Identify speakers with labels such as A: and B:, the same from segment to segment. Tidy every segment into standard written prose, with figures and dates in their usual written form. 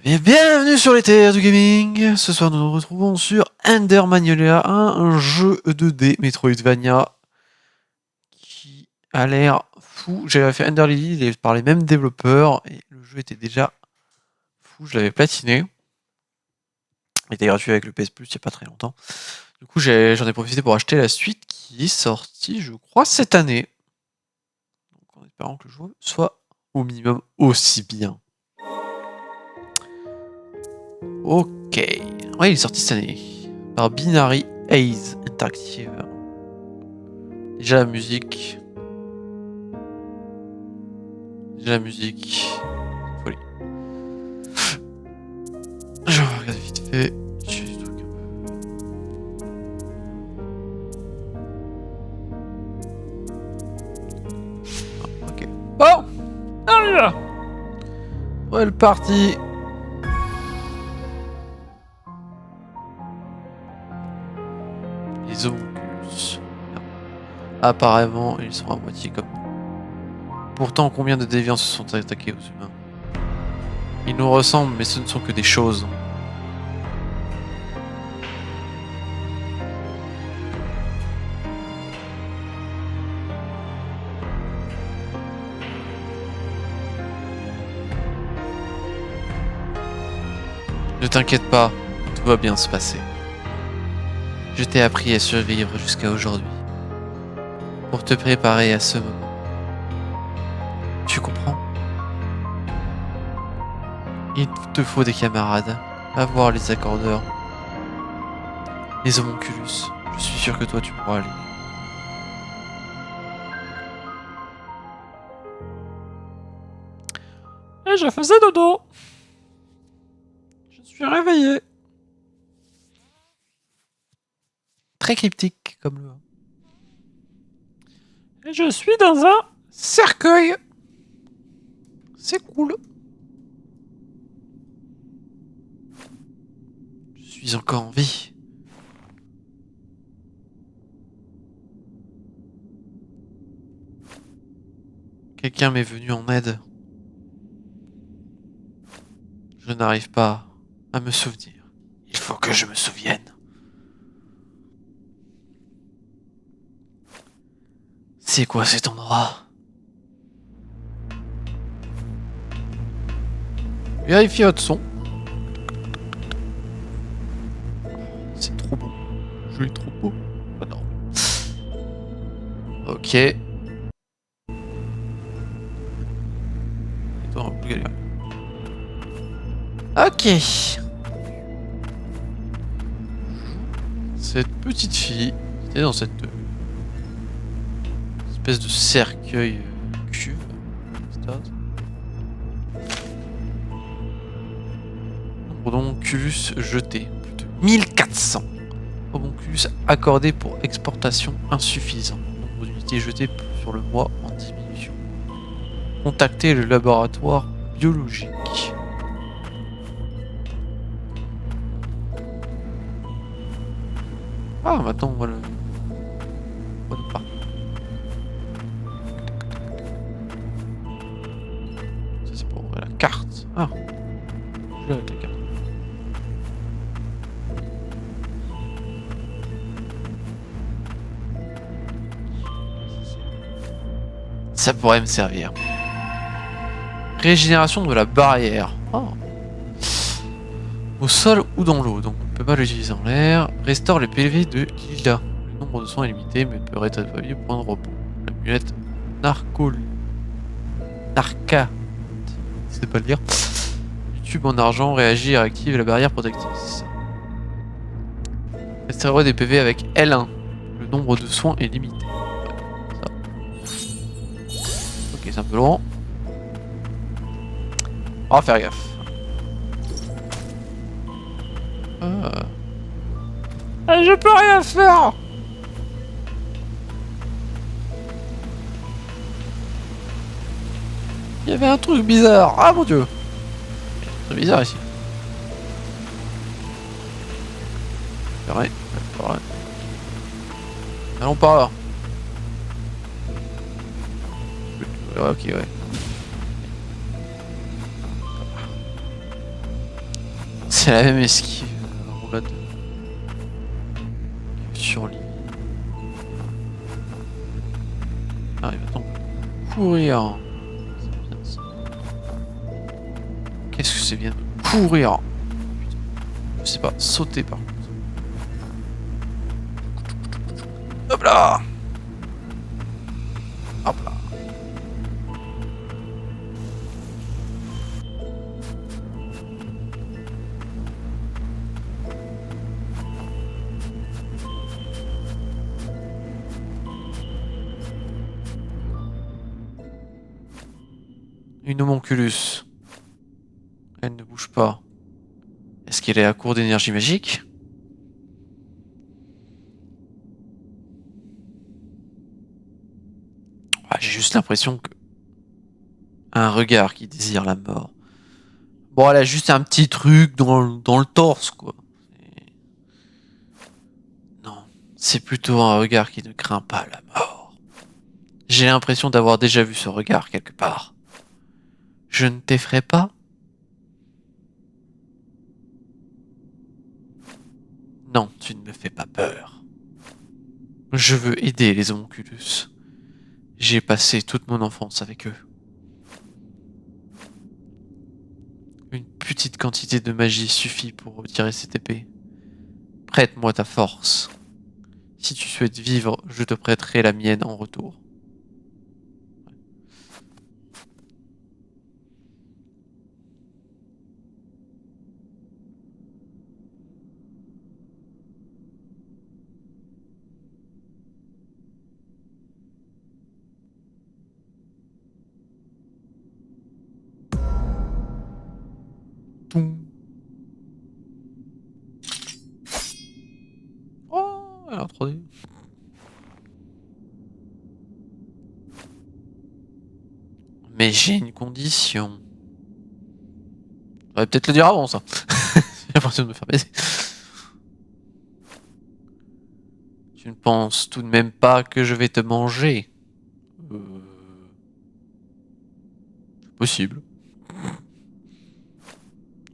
A: Et bienvenue sur les terres du gaming. Ce soir nous nous retrouvons sur Ender Magnolia 1, un jeu 2D Metroidvania qui a l'air fou. J'avais fait Ender Lily, il est par les mêmes développeurs et le jeu était déjà fou, je l'avais platiné. Il était gratuit avec le PS Plus il n'y a pas très longtemps. Du coup j'en ai profité pour acheter la suite qui est sortie je crois cette année. Donc, en espérant que le jeu soit au minimum aussi bien. Ok. Ouais, il est sorti cette année. Par Binary Haze Interactive. Déjà la musique. Folie. Je vais regarder vite fait. J'ai des trucs un peu. Ok. Bon! Allez! Ouais, le parti! Les homunculus. Apparemment, ils sont à moitié comme nous. Pourtant, combien de déviants se sont attaqués aux humains? Ils nous ressemblent, mais ce ne sont que des choses. Ne t'inquiète pas, tout va bien se passer. Je t'ai appris à survivre jusqu'à aujourd'hui. Pour te préparer à ce moment. Tu comprends? Il te faut des camarades, à voir les accordeurs. Les homunculus, je suis sûr que toi tu pourras aller. Et je faisais dodo. Je suis réveillé. Très cryptique comme le. Et je suis dans un cercueil. C'est cool. Je suis encore en vie. Quelqu'un m'est venu en aide. Je n'arrive pas à me souvenir. Il faut que je me souvienne. C'est quoi cet endroit? Vérifiez votre son. C'est trop beau. Le jeu est trop beau. Oh non. Ok. Ok. Cette petite fille était dans cette espèce de cercueil cuve. Nombre d'homunculus jetés. Plus de 1400. Homunculus accordés pour exportation insuffisant. Nombre d'unités jetées sur le mois en diminution. Contactez le laboratoire biologique. Ah, maintenant on va le. On va Ça c'est pour ouvrir la carte. Ah, je l'ai avec la carte. Ça pourrait me servir. Régénération de la barrière. Oh. Au sol ou dans l'eau, donc on ne peut pas l'utiliser en l'air. Restaure les PV de Lila. Le nombre de soins est limité, mais peut être évalué pour point de repos. L'amulette Narca. Je sais pas le dire. Le tube en argent réagit et réactive la barrière protectrice. Restaurer des PV avec L1. Le nombre de soins est limité. Ça. Ok, c'est un peu long. On va faire gaffe. Je peux rien faire. Il y avait un truc bizarre. Ah mon dieu. C'est bizarre ici. Ouais. Allons par là. Ok, ouais. C'est la même esquive. Roulade. Sur lui. Ah, il va donc courir. C'est bien ça. Qu'est-ce que c'est bien de courir? Je sais pas, sauter par contre. Hop là! Hop là! Une homonculus. Elle ne bouge pas. Est-ce qu'elle est à court d'énergie magique? Ah, j'ai juste l'impression que... Un regard qui désire la mort. Bon, elle a juste un petit truc dans le torse, quoi. Non, c'est plutôt un regard qui ne craint pas la mort. J'ai l'impression d'avoir déjà vu ce regard quelque part. Je ne t'effraie pas? Non, tu ne me fais pas peur. Je veux aider les homonculus. J'ai passé toute mon enfance avec eux. Une petite quantité de magie suffit pour retirer cette épée. Prête-moi ta force. Si tu souhaites vivre, je te prêterai la mienne en retour. Toum. Oh, elle est en 3D. Mais j'ai une condition. J'aurais peut-être le dire avant ça. J'ai l'impression de me faire baiser. Tu ne penses tout de même pas que je vais te manger? C'est possible.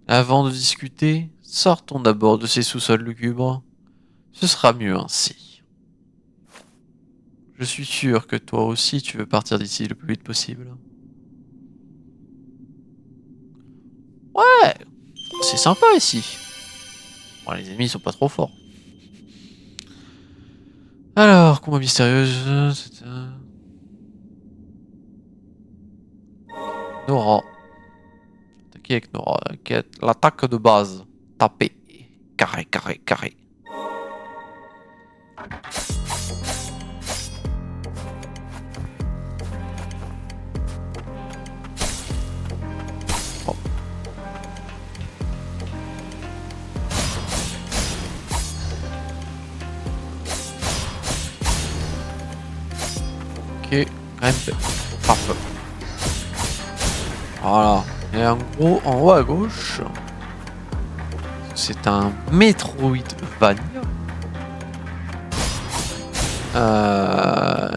A: Avant de discuter, sortons d'abord de ces sous-sols lugubres. Ce sera mieux ainsi. Je suis sûr que toi aussi tu veux partir d'ici le plus vite possible. Ouais, c'est sympa ici. Bon, les ennemis sont pas trop forts. Alors, combat mystérieuse, c'est Nora. Attaquer avec Nora. L'attaque de base. Taper. Carré, carré, carré. Oh. Ok, grimpe. Parfait. Voilà. Et en gros, en haut à gauche, c'est un Metroidvania.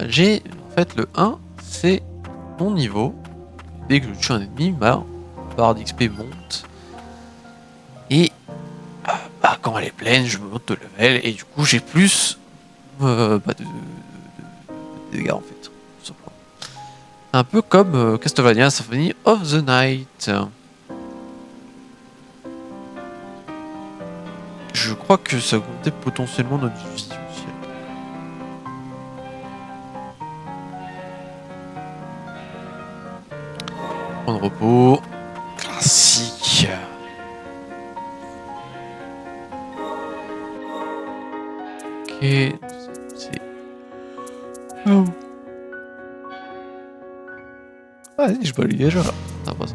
A: J'ai en fait le 1, c'est mon niveau. Dès que je tue un ennemi, ma barre d'XP monte. Et bah, quand elle est pleine, je me monte de level et du coup j'ai plus de dégâts en fait. Tout simplement. Un peu comme Castlevania Symphony of the Night. Je crois que ça comptait potentiellement notre vie aussi. Point de repos. Classique. Ok. C'est... Oh. Ah, vas-y, je balise déjà là. Ah, pas ça.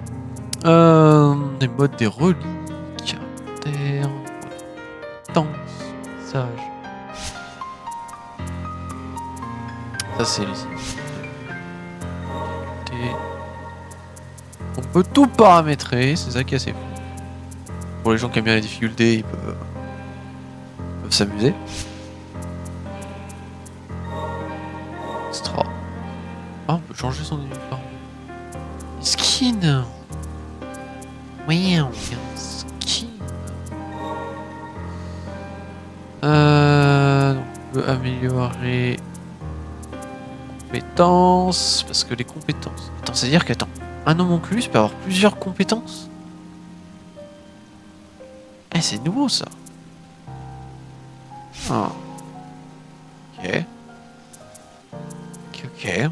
A: Les modes des reliques. Terre. Danse. Sage. Ça, c'est les... On peut tout paramétrer, c'est ça qui est assez fou. Pour les gens qui aiment bien les difficultés, ils peuvent s'amuser. Extra. Ah, on peut changer son uniforme. Skin. Oui, on vient de skin. veux améliorer compétences, parce que les compétences... Attends, c'est-à-dire qu'attends, un homonculus peut avoir plusieurs compétences? Eh, c'est nouveau ça. Ah. Ok. Ok.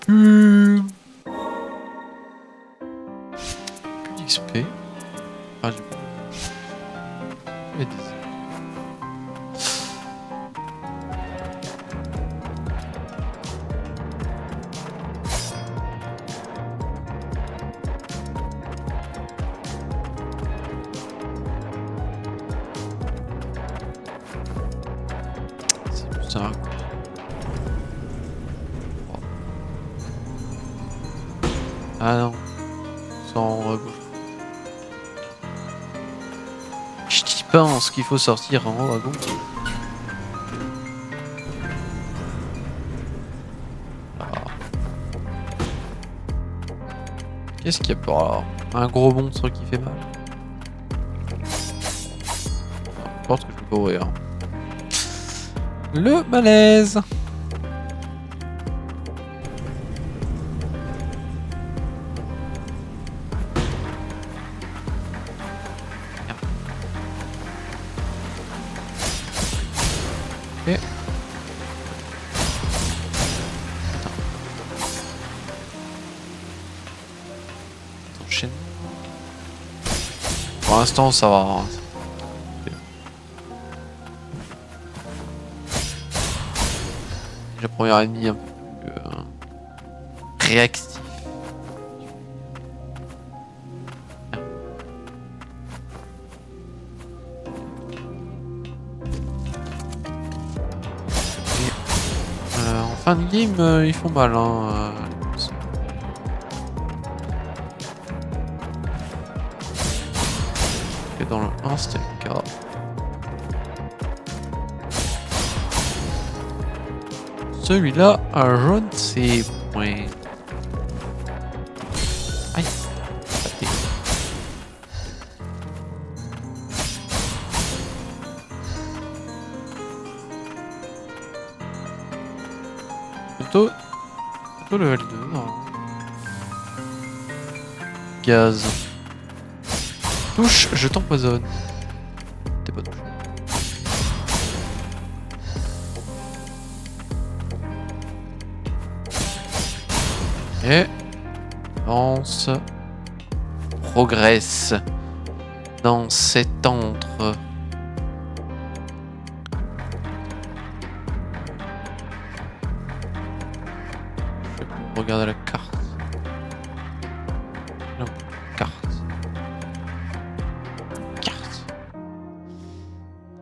A: Plus d'XP. Ah, j'ai... C'est plus un... Ah non. Sans gauche. Je t'y pense qu'il faut sortir en haut à gauche. Qu'est-ce qu'il y a par là? Un gros monstre qui fait mal. Je pense que je peux ouvrir. Le malaise. Ok. Enchaîne. Pour l'instant, ça va. La première ennemie un peu plus réactif. En fin de game, ils font mal. Hein, dans le 1, c'était le cas. Celui-là, je ne sais point. Aïe. Raté. Plutôt level 2, non. Gaz. Touche, je t'empoisonne. T'es pas touché. Et avance, progresse dans cet antre. Je vais regarder la carte. Non, carte. Carte.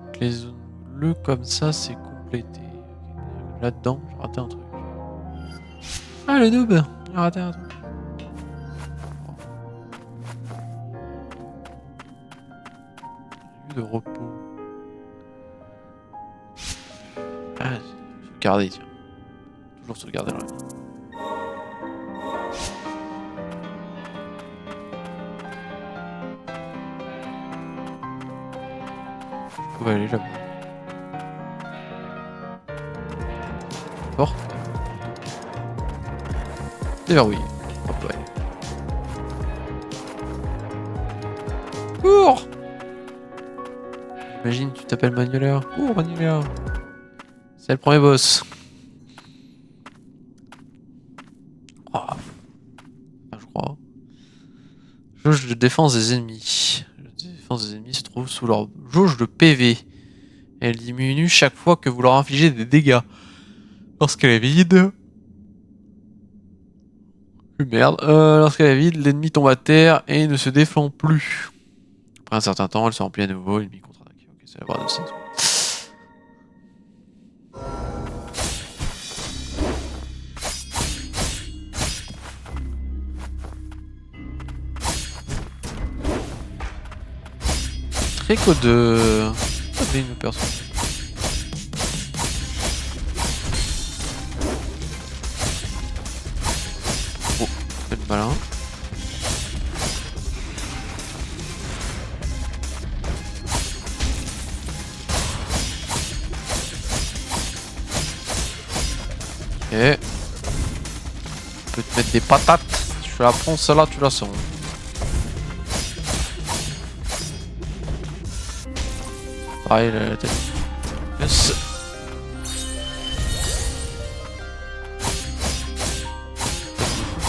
A: Donc les zones bleues comme ça, c'est complété. Là-dedans, j'ai raté un truc. Ah, le noob! J'ai raté un truc. De repos. Ah, sauvegarder, tiens. Toujours sauvegarder là. Je pouvais aller là-bas. Porte. Déverrouillé. Hop, ouais. Cours! Imagine, tu t'appelles Manuela. Cours, Manuela. C'est le premier boss. Oh. Enfin, je crois. Jauge de défense des ennemis. La défense des ennemis se trouve sous leur jauge de PV. Elle diminue chaque fois que vous leur infligez des dégâts. Lorsqu'elle est vide... Merde. Lorsqu'elle est vide, l'ennemi tombe à terre et ne se défend plus. Après un certain temps, elle se remplit à nouveau, l'ennemi contre-attaque. Ok, c'est la barre de sens. Trico de... une personne. Oh, malin. Ok. On peut te mettre des patates. Tu la prends, celle-là, tu la sens. Pareil, la tête. Yes.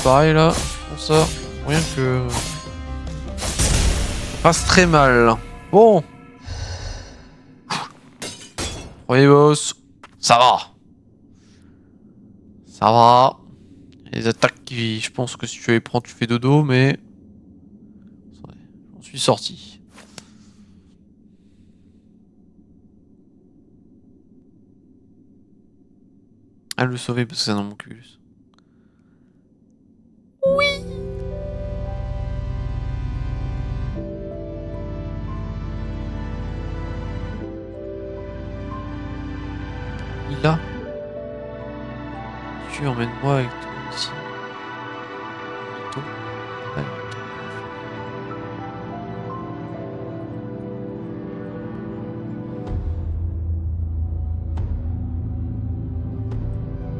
A: Pareil là, on sort. Rien que. Ça passe très mal. Bon. Premier boss. Ça va. Ça va. Les attaques qui, je pense que si tu les prends, tu fais dodo, mais. J'en suis sorti. À le sauver parce que c'est un homunculus. Oui. Là. Tu emmènes-moi avec toi aussi. Mytho. Ouais, Mytho.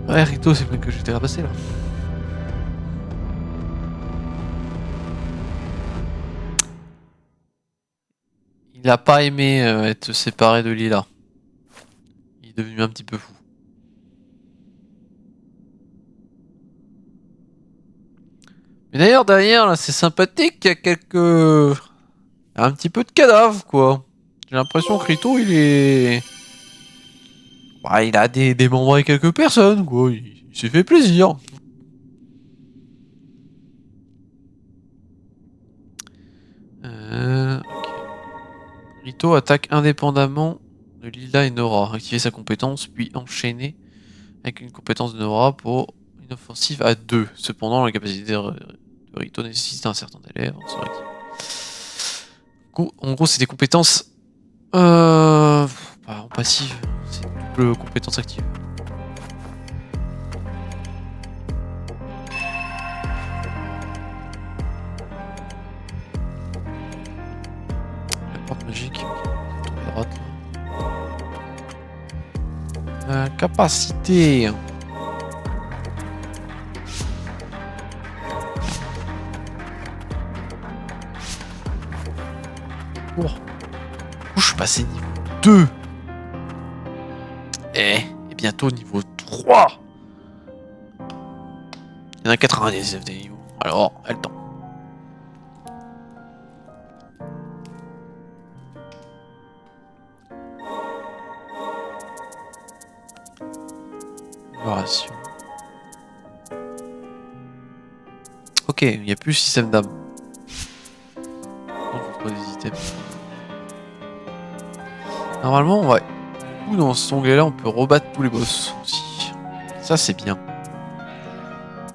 A: Ouais, Rito, c'est le mec que j'étais rabassé là. Il a pas aimé être séparé de Lila. Il est devenu un petit peu fou. Mais d'ailleurs, derrière, là, c'est sympathique, il y a quelques... un petit peu de cadavre, quoi. J'ai l'impression que Rito, il est... bah, il a démembré quelques personnes, quoi. Il s'est fait plaisir. Ok. Rito attaque indépendamment de Lila et Nora. Activer sa compétence, puis enchaîner avec une compétence de Nora pour une offensive à 2. Cependant, la capacité de Rito nécessite un certain délai avant de se réactiver. En gros, c'est des compétences en passive. C'est une double compétence active. La porte magique. À droite, là. Capacité. Oh. Je suis passé niveau 2. Et bientôt niveau 3. Il y en a 90 des niveaux. Alors, elle le temps. Exploration. Ok, il n'y a plus système d'âme. Donc, faut trouver des items. Normalement, ouais. Du coup, dans ce onglet-là, on peut rebattre tous les boss aussi. Ça, c'est bien.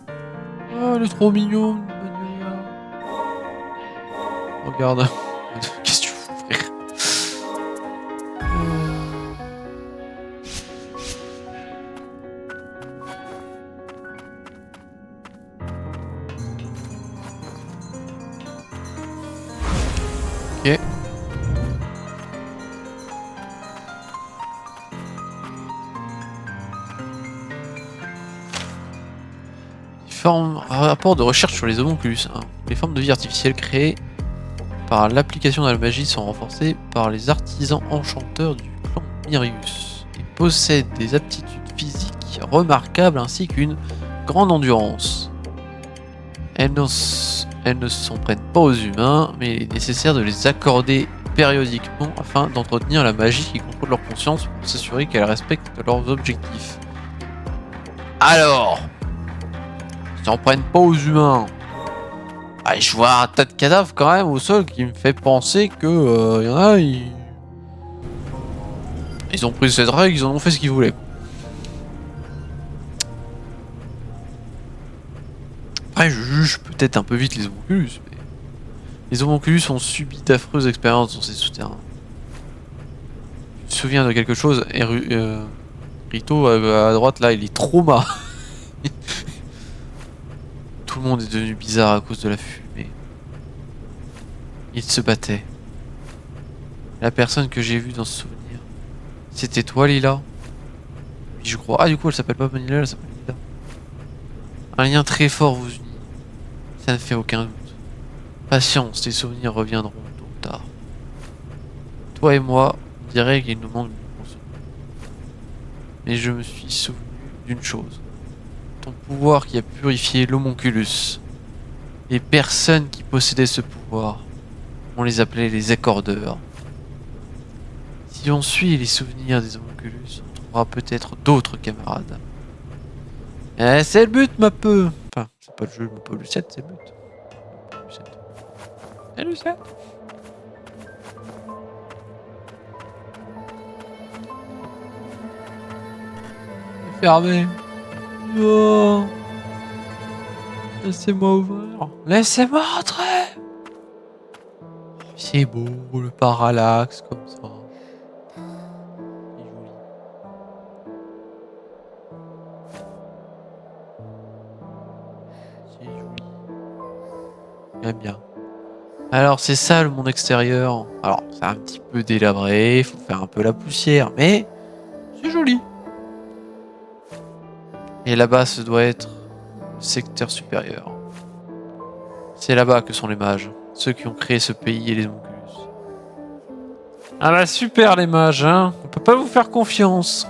A: Ah, elle est trop mignonne, Magnolia. Regarde. Qu'est-ce que tu fous, frère? Ok. Rapport de recherche sur les homunculus. Hein. Les formes de vie artificielles créées par l'application de la magie sont renforcées par les artisans enchanteurs du clan Mirius. Ils possèdent des aptitudes physiques remarquables ainsi qu'une grande endurance. Elles ne s'en prennent pas aux humains, mais il est nécessaire de les accorder périodiquement afin d'entretenir la magie qui contrôle leur conscience pour s'assurer qu'elles respectent leurs objectifs. Alors, ils s'en prennent pas aux humains. Ah, je vois un tas de cadavres quand même au sol qui me fait penser que y en a, ils ont pris cette règle, ils en ont fait ce qu'ils voulaient. Après, je juge peut-être un peu vite les homunculus, mais les homunculus ont subi d'affreuses expériences dans ces souterrains. Je me souviens de quelque chose, et Rito à droite là, il est trauma. Tout le monde est devenu bizarre à cause de la fumée. Il se battait. La personne que j'ai vue dans ce souvenir, c'était toi, Lila? Oui, je crois. Ah, du coup, elle s'appelle pas Manila, elle s'appelle Lila. Un lien très fort vous unit. Ça ne fait aucun doute. Patience, tes souvenirs reviendront tôt ou tard. Toi et moi, on dirait qu'il nous manque une console. Mais je me suis souvenu d'une chose. Ton pouvoir qui a purifié l'homonculus. Les personnes qui possédaient ce pouvoir, on les appelait les accordeurs. Si on suit les souvenirs des homonculus, on trouvera peut-être d'autres camarades. Eh, c'est le but, ma peu. Enfin, c'est pas le jeu, ma peu, Lucette, c'est le but. Lucette. Eh, Lucette. Fermé. Oh. Laissez-moi ouvrir. Laissez-moi rentrer. C'est beau, le parallaxe, comme ça. C'est joli. C'est joli. J'aime bien. Alors, c'est ça le monde extérieur. Alors, c'est un petit peu délabré, il faut faire un peu la poussière, mais c'est joli. Et là-bas, ce doit être le secteur supérieur. C'est là-bas que sont les mages, ceux qui ont créé ce pays et les homunculus. Ah bah super les mages, hein. On peut pas vous faire confiance.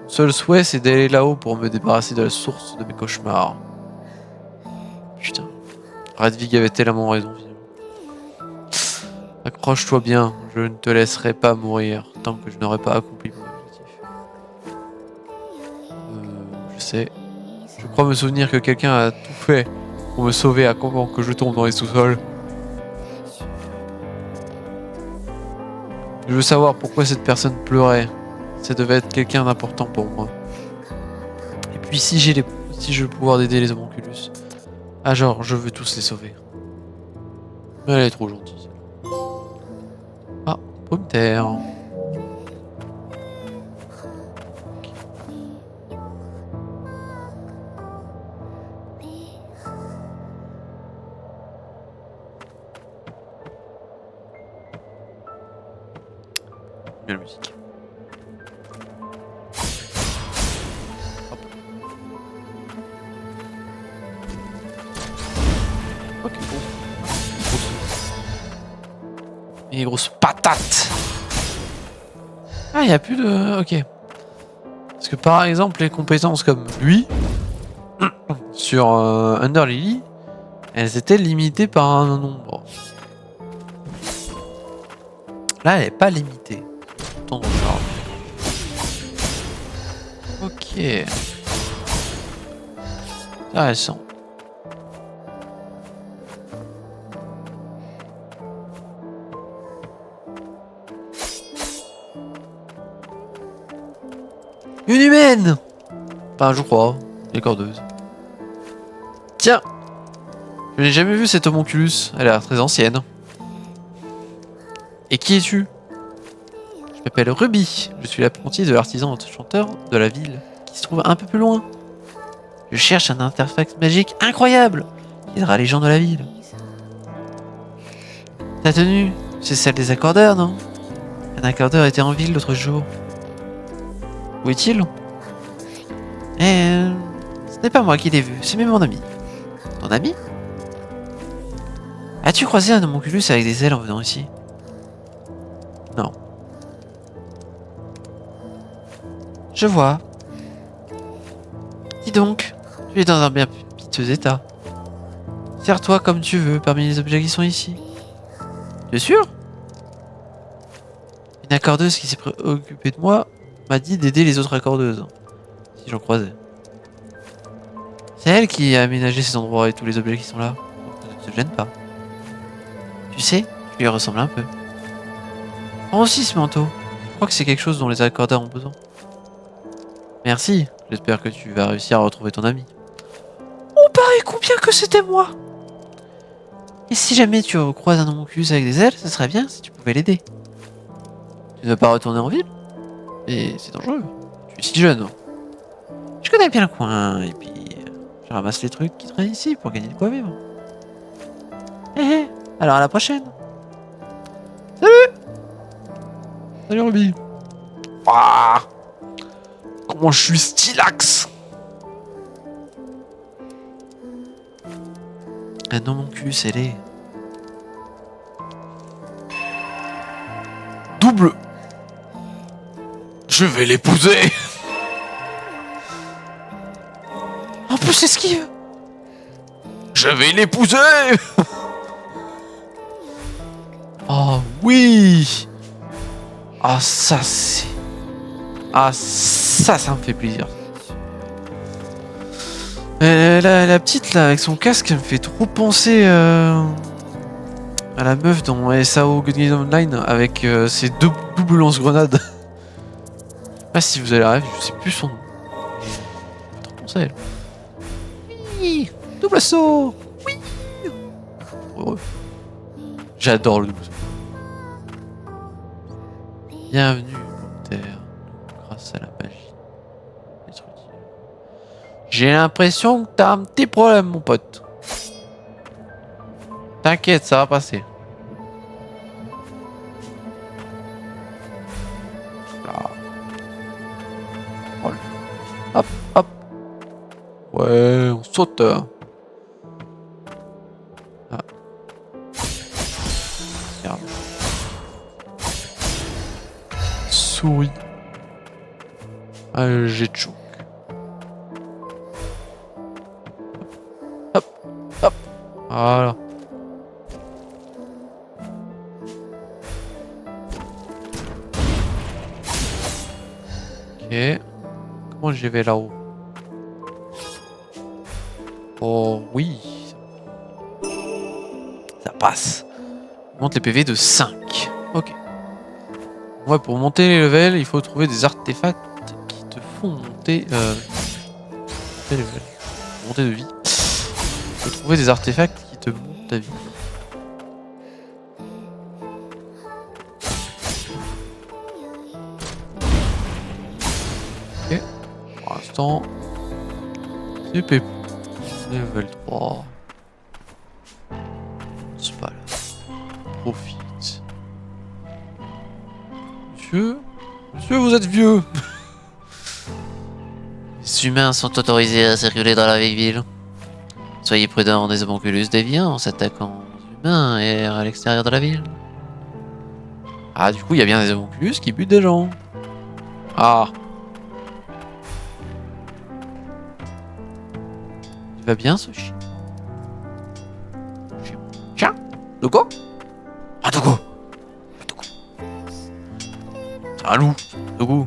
A: Mon seul souhait, c'est d'aller là-haut pour me débarrasser de la source de mes cauchemars. Putain. Radvig avait tellement raison, finalement. Accroche-toi bien, je ne te laisserai pas mourir tant que je n'aurai pas accompli mon objectif. Je sais. Je crois me souvenir que quelqu'un a tout fait pour me sauver avant que je tombe dans les sous-sols. Je veux savoir pourquoi cette personne pleurait. Ça devait être quelqu'un d'important pour moi. Et puis si j'ai le pouvoir d'aider les homunculus, ah genre je veux tous les sauver. Mais elle est trop gentille. Ah, pomme de terre. Bien la musique. Hop. Ok, bon. Et grosse patate. Ah, il n'y a plus de... Ok. Parce que par exemple, les compétences comme lui, sur Under Lily, elles étaient limitées par un nombre. Là, elle n'est pas limitée. Attends, ok. Intéressant. Une humaine. Enfin, je crois. Les cordeuses. Tiens. Je n'ai jamais vu cette homonculus. Elle a l'air très ancienne. Et qui es-tu? Je m'appelle Ruby. Je suis l'apprenti de l'artisan chanteur de la ville, qui se trouve un peu plus loin. Je cherche un artefact magique incroyable qui aidera les gens de la ville. Ta tenue, c'est celle des accordeurs, non? Un accordeur était en ville l'autre jour. Où est-il? Ce n'est pas moi qui l'ai vu, c'est même mon ami. Ton ami? As-tu croisé un homonculus avec des ailes en venant ici? Non. Je vois. Dis donc, tu es dans un bien piteux état. Sers-toi comme tu veux parmi les objets qui sont ici. Tu es sûr? Une accordeuse qui s'est préoccupée de moi m'a dit d'aider les autres accordeuses, si j'en croisais. C'est elle qui a aménagé ces endroits et tous les objets qui sont là. Donc ne te gêne pas. Tu sais, tu lui ressembles un peu. Prends aussi ce manteau. Je crois que c'est quelque chose dont les accordeurs ont besoin. Merci, j'espère que tu vas réussir à retrouver ton ami. On parie combien que c'était moi? Et si jamais tu croises un homonculus avec des ailes, ce serait bien si tu pouvais l'aider. Tu ne veux pas retourner en ville? Mais c'est dangereux. Tu es si jeune. Je connais bien le coin, et puis j'ai Je ramasse les trucs qui traînent ici pour gagner de quoi vivre. Hé hé. Alors à la prochaine. Salut. Salut Ruby. Ah, comment je suis stylax. Ah non mon cul, c'est les... Double. Je vais l'épouser. En plus esquive. Je vais l'épouser. Oh oui. Ah ça c'est... Ah ça me fait plaisir. La petite là avec son casque elle me fait trop penser à la meuf dans SAO Good Game Online avec ses deux doubles lance-grenades. Je sais pas si vous avez la rêve, je sais plus son nom. J'ai trop pensé à elle. Oui, double assaut. Oui. Heureux. J'adore le double assaut. Bienvenue Terre, grâce à la magie. J'ai l'impression que t'as un petit problème, mon pote. T'inquiète, ça va passer. Là. Hop, hop. Ouais, on saute. Ah. Merde. Souris. Ah, j'ai choc. Hop, hop. Voilà. Ok. Comment j'y vais là-haut? Oh oui. Ça passe. On monte les PV de 5. Ok. Ouais, pour monter les levels, il faut trouver des artefacts qui te font monter... les levels. Monter de vie. Il faut trouver des artefacts qui te montent ta vie. Ok. Pour l'instant... C'est pépou. Level 3. C'est pas là. Profite. Monsieur, vous êtes vieux. Les humains sont autorisés à circuler dans la vieille ville. Soyez prudents, des homonculus déviants en s'attaquant aux humains et à l'extérieur de la ville. Ah, du coup, il y a bien des homonculus qui butent des gens. Ah. Il va bien, ce chien. Tiens, Dogo. Ah, Dogo. C'est un loup, Dogo.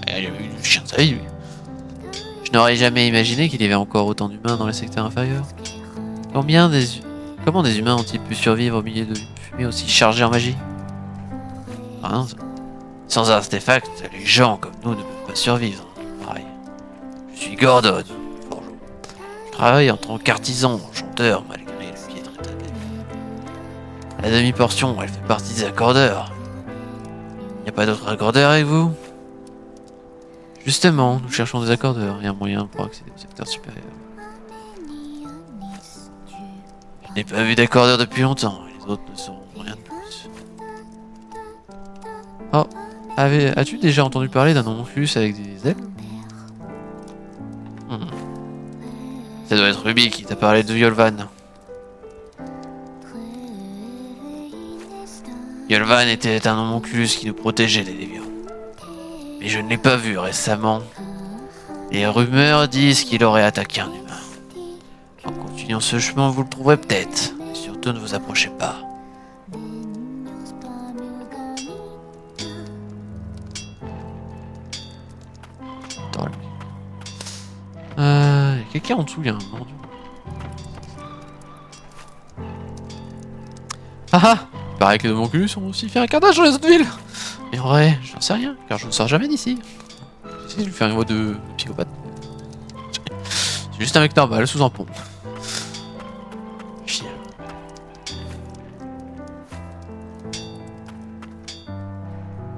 A: Il y a eu du chien de sa vie, lui. Je n'aurais jamais imaginé qu'il y avait encore autant d'humains dans les secteurs inférieurs. Comment des humains ont-ils pu survivre au milieu de fumée aussi chargée en magie? Hein, sans artefacts, les gens comme nous ne peuvent pas survivre. Pareil. Je suis Gordon, forgeron. Je travaille en tant qu'artisan, chanteur, malgré le pied très bien. La demi-portion, elle fait partie des accordeurs. Y a pas d'autres accordeurs avec vous? Justement, nous cherchons des accordeurs et un moyen pour accéder au secteur supérieur. Je n'ai pas vu d'accordeur depuis longtemps, et les autres ne sauront rien de plus. Oh, as-tu déjà entendu parler d'un homonculus avec des ailes? Ça doit être Ruby qui t'a parlé de Yolvan. Yolvan était un homonculus qui nous protégeait des déviants. Mais je ne l'ai pas vu récemment. Les rumeurs disent qu'il aurait attaqué un humain. En continuant ce chemin, vous le trouverez peut-être. Mais surtout, ne vous approchez pas. Il y a quelqu'un en dessous, il y a un mordu. Ah ah! Il paraît que les homonculus ont aussi fait un carnage dans les autres villes! Mais en vrai, j'en sais rien, car je ne sors jamais d'ici. J'essaie de lui faire une voix de psychopathe. C'est juste un mec normal, sous un pont. Chien.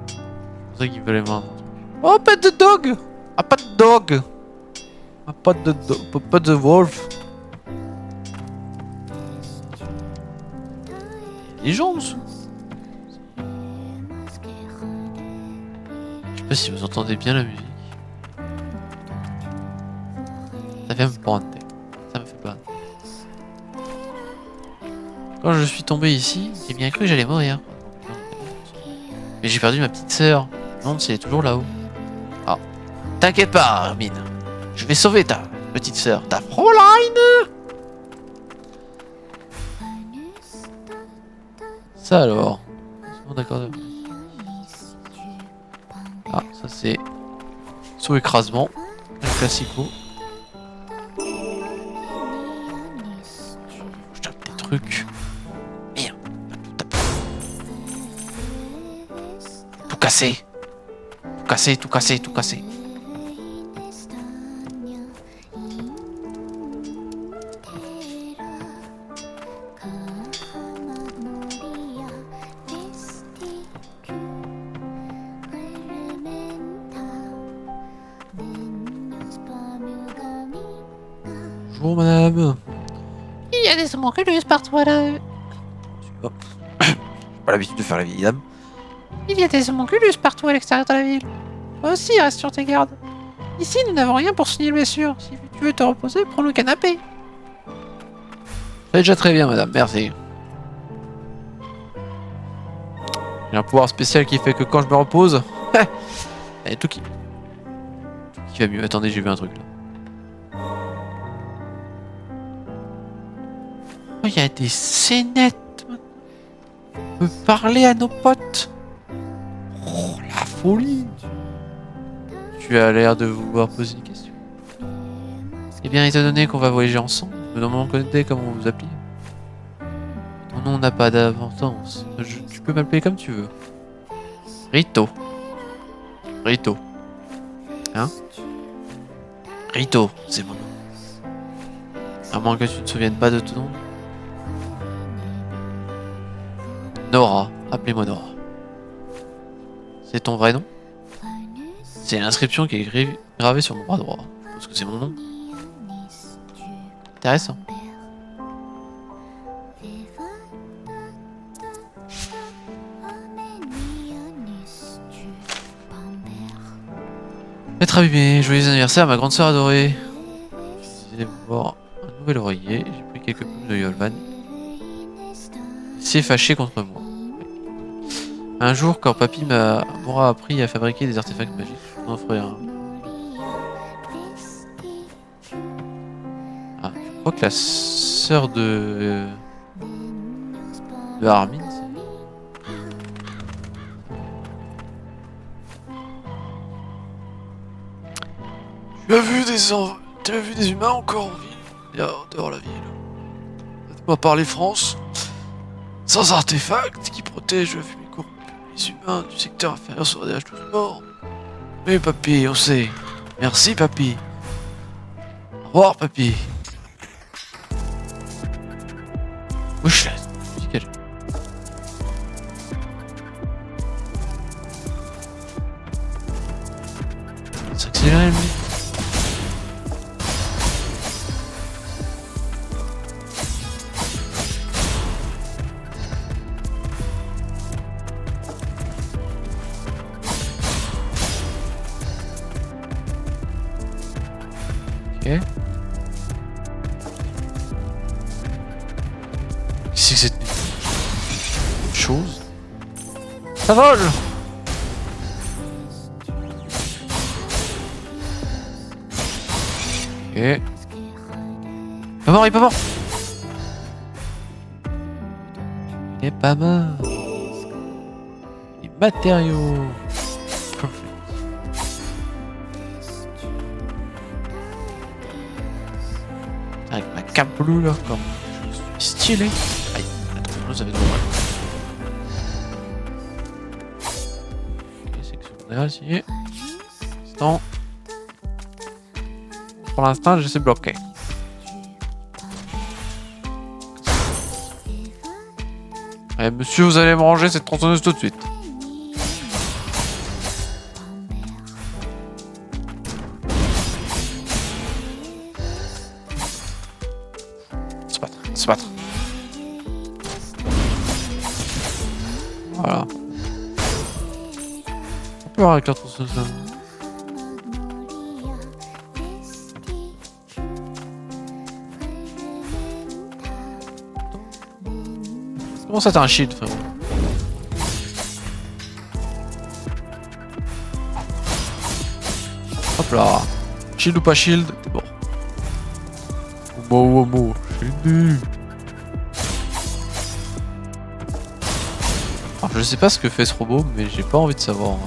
A: C'est pour ça qu'il veut les mains. Oh, pet de dog! Ah, pas de dog! Un pote de wolf. Les gens en dessous. Je sais pas si vous entendez bien la musique. Ça vient me prendre. Ça me fait pas. Quand je suis tombé ici, j'ai bien cru que j'allais mourir. Mais j'ai perdu ma petite sœur. Non, si elle est toujours là-haut. Ah. T'inquiète pas, Armin. Je vais sauver ta petite sœur, ta Fräulein. Ça alors. D'accord. Ah, ça c'est saut écrasement, le classico. Je tape des trucs. Merde. Tout casser. Tout casser, tout casser, tout casser. Bonjour madame.
B: Il y a des homonculus partout là.
A: Oh. J'ai pas l'habitude de faire la vieille dame.
B: Il y a des homonculus partout à l'extérieur de la ville. Toi aussi, reste sur tes gardes. Ici, nous n'avons rien pour soigner les blessures. Si tu veux te reposer, prends le canapé.
A: C'est déjà très bien madame, merci. J'ai un pouvoir spécial qui fait que quand je me repose, et tout qui va mieux. Attendez, j'ai vu un truc là. Oh, il y a des scénettes. On peut parler à nos potes. Oh, la folie. Tu as l'air de vouloir poser une question. Eh bien, étant donné qu'on va voyager ensemble, je me demande comment vous vous appelez. Ton nom n'a pas d'importance. Tu peux m'appeler comme tu veux. Rito. Rito. Hein? Rito, c'est mon nom. À moins que tu ne te souviennes pas de ton nom. Nora. Appelez-moi Nora. C'est ton vrai nom? C'est l'inscription qui est gravée sur mon bras droit. Je pense que c'est mon nom. Intéressant. Maître abîmé, joyeux anniversaire ma grande sœur adorée. J'ai décidé de voir un nouvel oreiller. J'ai pris quelques plumes de Yolvan. Il s'est fâché contre moi. Un jour, quand papy m'aura appris à fabriquer des artefacts magiques, je m'en offrirai un. Ah, je crois que la sœur de Armin, Tu as vu des humains encore en ville? Il y a dehors la ville. Faites-moi parler France. Sans artefacts qui protègent la fumée corrompue. Les humains du secteur inférieur seraient déjà tous morts. Oui, papy, on sait. Merci, papy. Au revoir, papy. Wesh, la musique, elle. C'est accéléré, lui. Ok. Qu'est-ce que c'est que cette chose? Ça vole! Ok. Pas mort, il est pas mort! Il est pas mort! Les matériaux! Avec ma cape bleue là, comme je suis stylé. Aïe, attends, ça fait trop mal. Ok, section ici. Instant. Pour l'instant, je suis bloqué. Allez, monsieur, vous allez me ranger cette tronçonneuse tout de suite. Se battre. Voilà. On peut voir avec la tronçonneuse. Comment ça t'as un shield, frérot? Hop là. Shield ou pas shield, t'es bon. Womo, shield. Alors, je sais pas ce que fait ce robot, mais j'ai pas envie de savoir.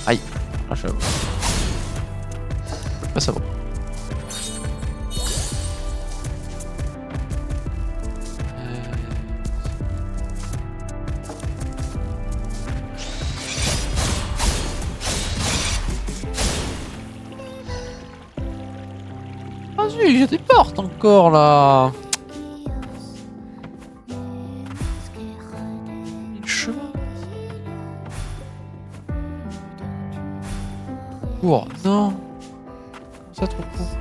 A: Aïe. Ah, je vais pas savoir. Vas-y, il y a des portes encore là. Le chemin. Court, non. Comment ça trop court?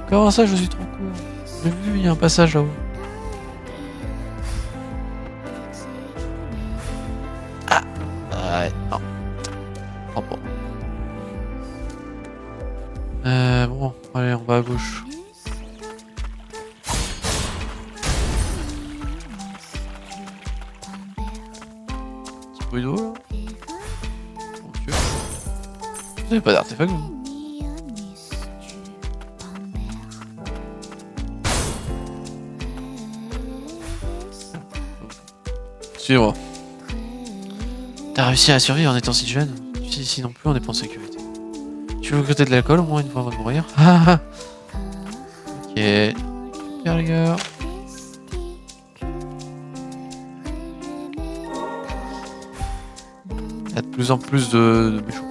A: Comment ça je suis trop court? J'ai vu, il y a un passage là-haut. Ah ouais, non. Oh bon. Bon, allez, on va à gauche. Petit bruit d'eau là. Mon Dieu. Vous avez pas d'artefact vous? Suivre. T'as réussi à survivre en étant si jeune? Tu sais, ici non plus on n'est pas en sécurité. Tu veux regretter de l'alcool au moins une fois avant de mourir? Ok. Super les gars. Il y a de plus en plus de méchants.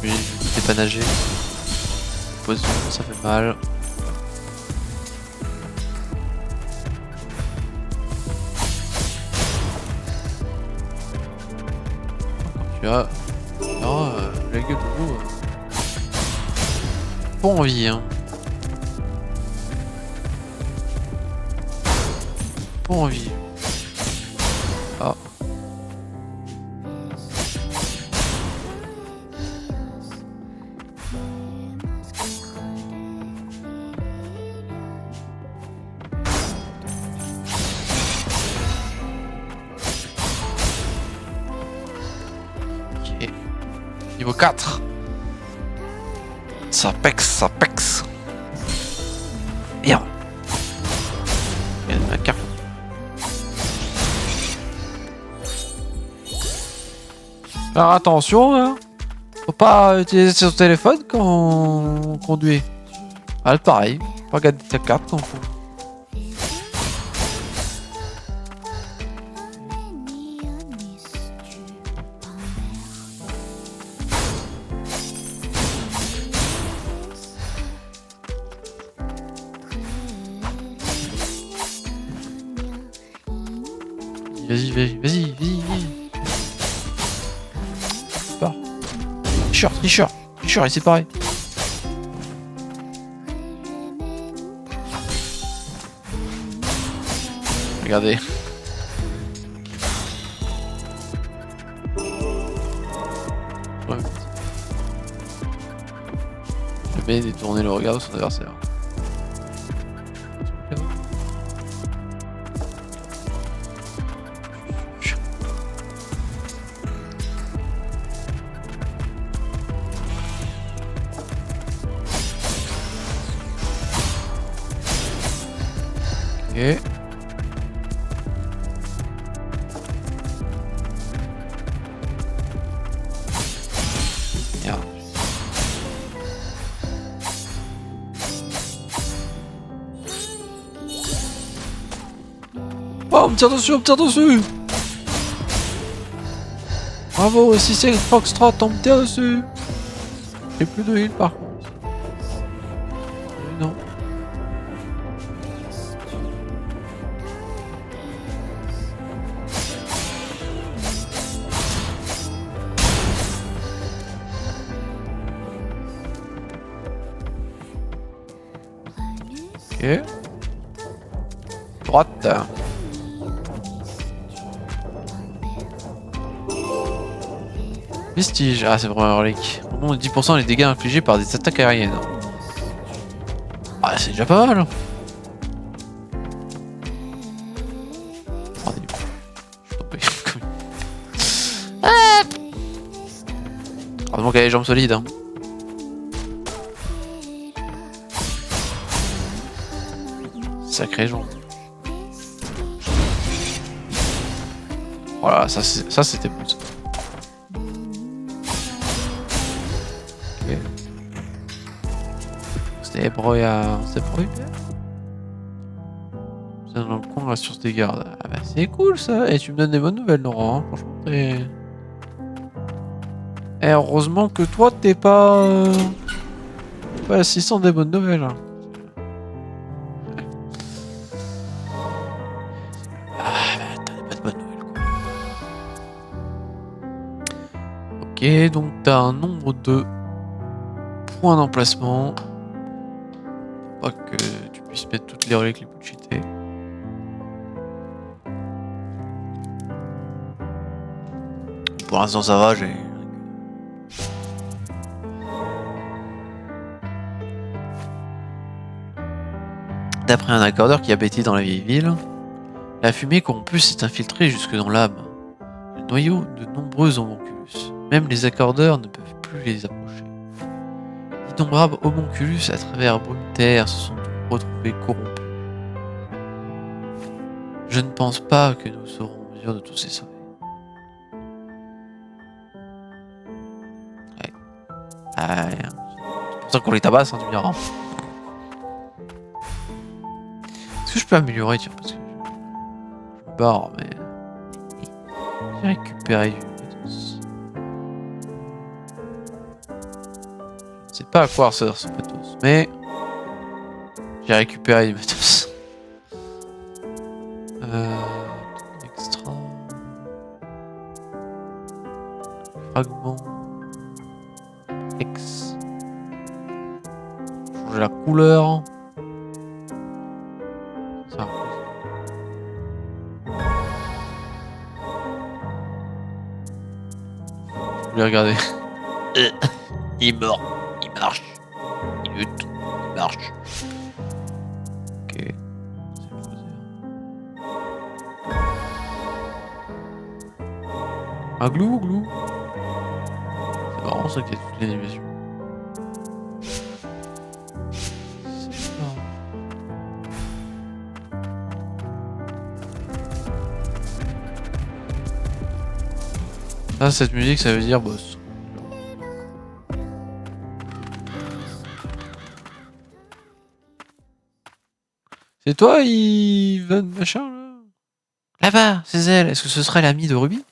A: Oui, je sais pas nager. Poison, ça fait mal. Tu as... Non, la gueule de l'eau. Pas envie, hein. Pas envie. Ah. Ok. Niveau 4. Ça pexe, ça pexe. Merde. Il y a ma carte. Alors attention, hein. Faut pas utiliser son téléphone quand on conduit. Ah, pareil. Faut regarder ta carte quand on conduit. Vas-y. Pars. Tricheur, il s'est pareil. Regardez. Ouais. Jamais détourner le regard de son adversaire. Ok. Merde. Oh, on me tire dessus, Bravo, si c'est le Foxtrot, on me tire dessus. J'ai plus de heal par contre. Non. Ok. Droite. Vestige. Ah, c'est vraiment un relique. Au moins 10% des dégâts infligés par des attaques aériennes. Ah, c'est déjà pas mal. Heureusement qu'elle a les jambes solides. Hein. Sacré jambes. Voilà, ça c'était bon. Ça. Ok. C'était broyard. C'est broyard. C'est dans le coin la source des gardes. Ah bah c'est cool ça. Et tu me donnes des bonnes nouvelles, Laurent. Hein. Franchement, t'es. Eh, heureusement que toi t'es pas assistant des bonnes nouvelles. Hein. Ah bah t'as pas de bonnes nouvelles quoi. Ok, donc t'as un nombre de points d'emplacement. Pour pas que tu puisses mettre toutes les reliques les plus cheatées. Pour l'instant ça va, j'ai... D'après un accordeur qui habitait dans la vieille ville, la fumée corrompue s'est infiltrée jusque dans l'âme, le noyau de nombreux homonculus. Même les accordeurs ne peuvent plus les approcher. D'innombrables homonculus à travers brume terre se sont retrouvés corrompus. Je ne pense pas que nous serons en mesure de tous les sauver. Ouais. Ah, c'est pour ça qu'on les tabasse, hein, tu me diras. Est-ce que je peux améliorer, tiens, parce que je me barre, mais... J'ai récupéré du matos. Je ne sais pas à quoi sert ce matos, mais... J'ai récupéré du matos. Extra... Fragment... X... Changer la couleur... Ça. Je voulais regarder. Il est mort. Il marche. Il lutte. Il marche. Ok. Un glou. C'est marrant ça qu'il y a toute l'animation. Ah, cette musique, ça veut dire boss. C'est toi, Ivan machin, là? Là-bas, c'est elle. Est-ce que ce serait l'ami de Ruby?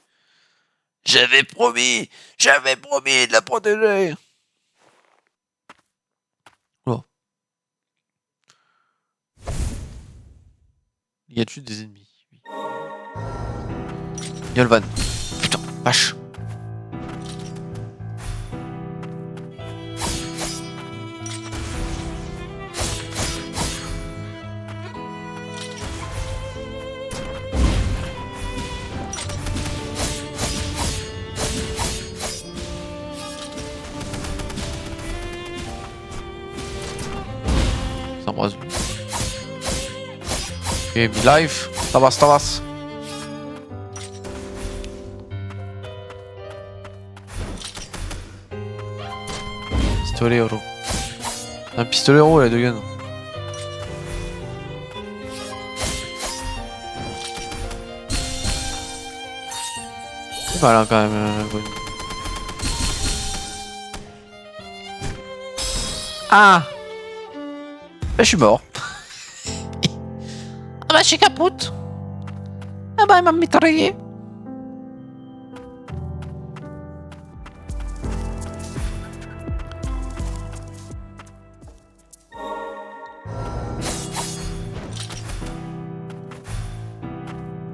A: J'avais promis de la protéger. Oh. Y a-t-il des ennemis? Oui. Yolvan. Putain, vache. S'embrasse. Ok, mi-life. Tabas. Pistolero. Un pistolero, les deux guns. C'est malin quand même. Ah! Bah, je suis mort.
B: Ah bah, je suis capoute. Ah bah, il m'a mitraillé.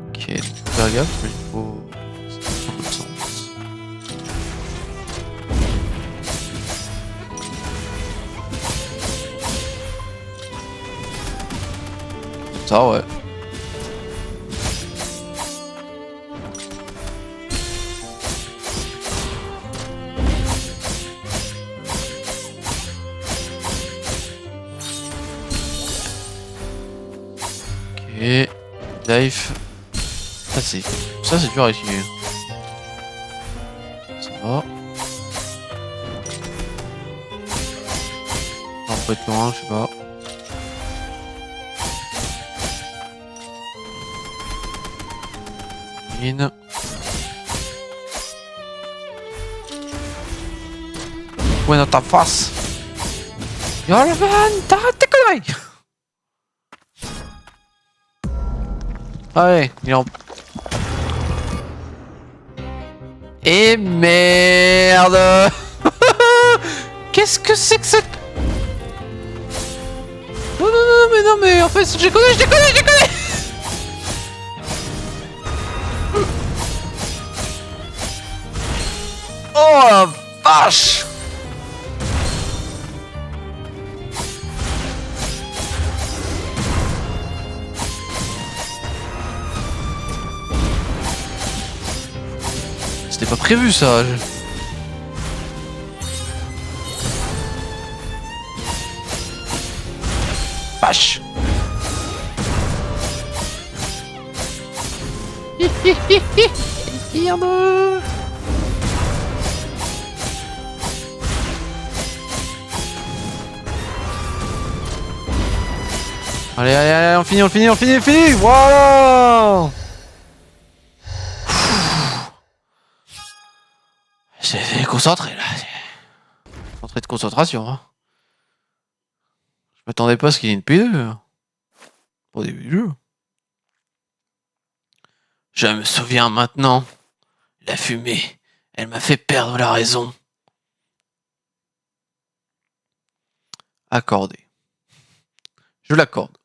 A: Ok, faire gaffe, mais il faut... Ça prend sens. ça, ouais. Ok. Life. Ça c'est dur à esquiver. Ça va. On peut être loin, je sais pas. Mine. Ouais, dans ta face. Yolvan, t'arrêtes tes conneries. Allez, il est en... Et merde. Qu'est-ce que c'est que cette... Non, mais en fait, je déconne. Oh la vache. C'était pas prévu ça. Vache. Merde. Allez, on finit. Voilà. J'ai concentré là. Concentré de concentration. Hein. Je m'attendais pas à ce qu'il y ait une P2. Au début du jeu. Je me souviens maintenant. La fumée, elle m'a fait perdre la raison. Accordé. Je l'accorde.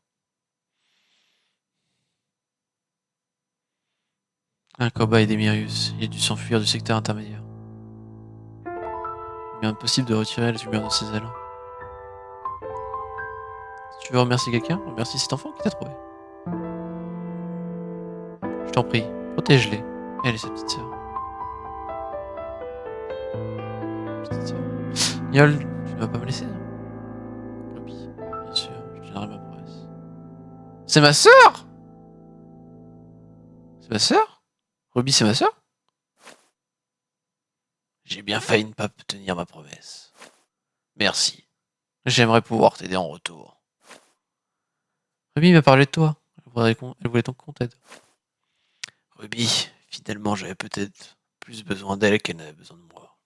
A: Un cobaye d'Emirius. Il a dû s'enfuir du secteur intermédiaire. Il est impossible de retirer la tumeur de ses ailes. Si tu veux remercier quelqu'un, remercie cet enfant qui t'a trouvé. Je t'en prie, protège-les. Elle et sa petite sœur. Niol, tu ne vas pas me laisser. Ruby, bien sûr, je te donnerai ma promesse. C'est ma sœur. C'est ma sœur. Ruby, c'est ma sœur. J'ai bien failli ne pas tenir ma promesse. Merci. J'aimerais pouvoir t'aider en retour. Ruby m'a parlé de toi. Elle voulait donc qu'on t'aide. Ruby, finalement, j'avais peut-être plus besoin d'elle qu'elle n'avait besoin de moi.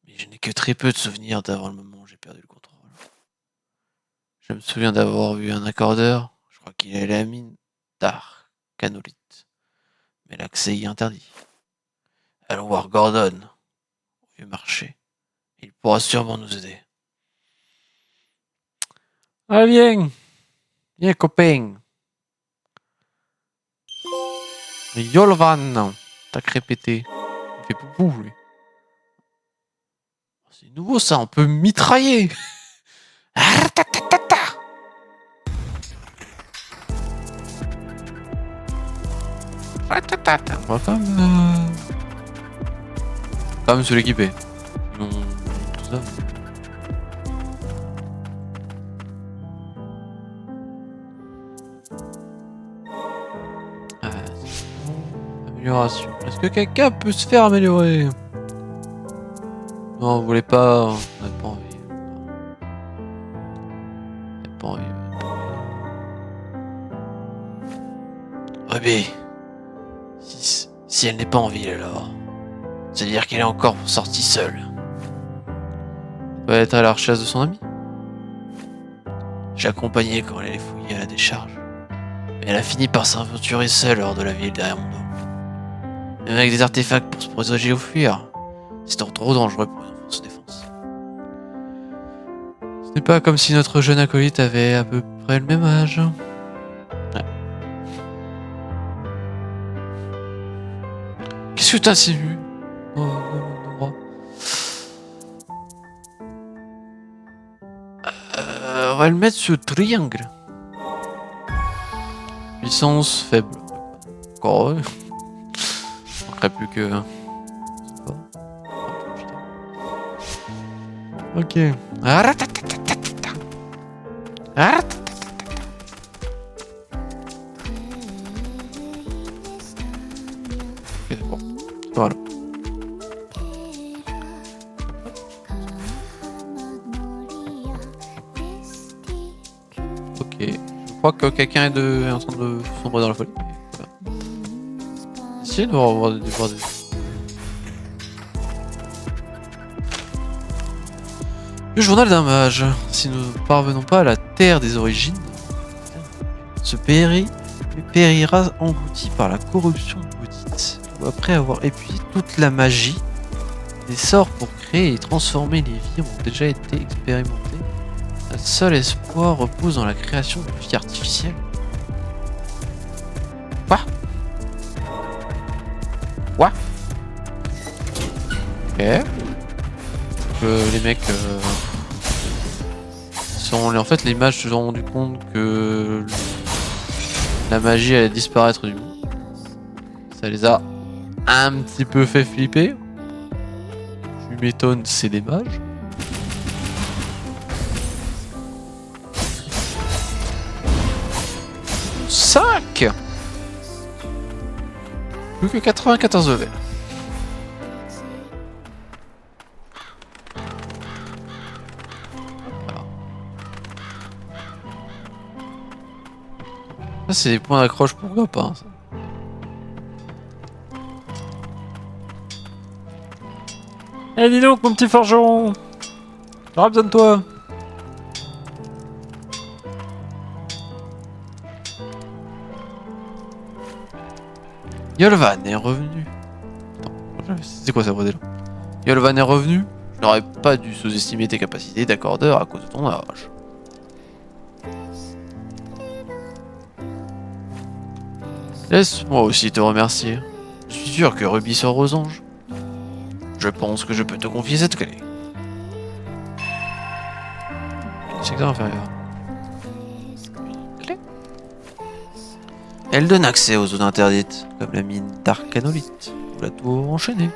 A: Mais je n'ai que très peu de souvenirs d'avant le moment où j'ai perdu le contrôle. Je me souviens d'avoir vu un accordeur. Je crois qu'il est à la mine d'Arcanolite. Mais l'accès y est interdit. Allons voir Gordon au vieux marché. Il pourra sûrement nous aider. Allez, viens! Viens, copain! Yolvan! T'as crépété. Il fait poupou, lui. C'est nouveau, ça, on peut mitrailler! On va quand même se l'équiper. Non, tout ça. Amélioration. Est-ce que quelqu'un peut se faire améliorer? Non, vous voulez pas. On n'a pas envie. On n'a pas envie. Ruby. Si elle n'est pas en ville alors. C'est-à-dire qu'elle est encore sortie seule. Elle peut être à la recherche de son ami. J'ai accompagné quand elle allait fouiller à la décharge. Mais elle a fini par s'aventurer seule hors de la ville derrière mon dos. Même avec des artefacts pour se protéger ou fuir. C'est trop dangereux pour une enfant se défense. Ce n'est pas comme si notre jeune acolyte avait à peu près le même âge. Ouais. Qu'est-ce que t'insinues? On va le mettre sur triangle. Puissance faible. Encore heureux. Il manquerait plus que... Ok. Ok, bon. Voilà. Ok. Je crois que quelqu'un est en train de sombrer dans la folie. Voilà. Essayez de voir des... Le journal d'un mage. Si nous ne parvenons pas à la terre des origines, ce pays périra englouti par la corruption maudite. Ou après avoir épuisé toute la magie, des sorts pour créer et transformer les vies ont déjà été expérimentés. Notre seul espoir repose dans la création de vie artificielle. Quoi? Quoi? Ok. Les mecs sont... En fait, les mages se sont rendus compte que la magie allait disparaître du monde. Ça les a un petit peu fait flipper. Tu m'étonnes, c'est des mages. Cinq. Plus que 94 levels. Ça, c'est des points d'accroche pour moi, pas. Ça.
C: Eh dis donc mon petit forgeron, j'aurais besoin de toi.
A: Yolvan est revenu. Attends, c'est quoi ça bordel? Yolvan est revenu. Je n'aurais pas dû sous-estimer tes capacités d'accordeur à cause de ton âge. Laisse-moi aussi te remercier. Je suis sûr que Ruby sort aux anges. Je pense que je peux te confier cette clé. Secteur inférieur. Une clé. Elle donne accès aux zones interdites, comme la mine d'Arcanolite ou la tour enchaînée.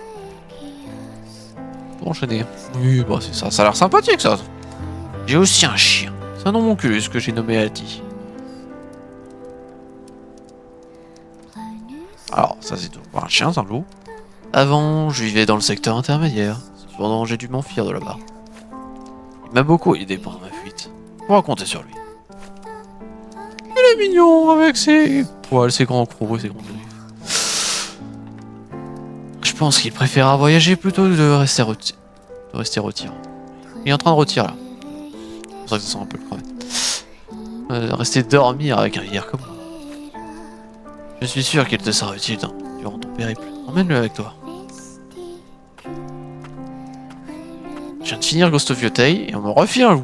A: Tour enchaînée. Oui, bah c'est ça. Ça a l'air sympathique ça. J'ai aussi un chien. C'est un nom monculus que j'ai nommé Alti. Alors, ça c'est tout. Un chien, c'est un loup. Avant, je vivais dans le secteur intermédiaire. Cependant, j'ai dû m'enfuir de là-bas. Il m'a beaucoup aidé pendant ma fuite. Faut raconter sur lui. Il est mignon avec ses poils, ses grands crocs et ses grands griffes. Je pense qu'il préférera voyager plutôt que de rester retiré. Il est en train de retirer là. C'est pour ça que ça sent un peu le crevé. Rester dormir avec un vieillard comme moi. Je suis sûr qu'il te sera utile durant ton périple. Emmène-le avec toi. Je viens de finir Ghost of Yotei et on me refile un loup.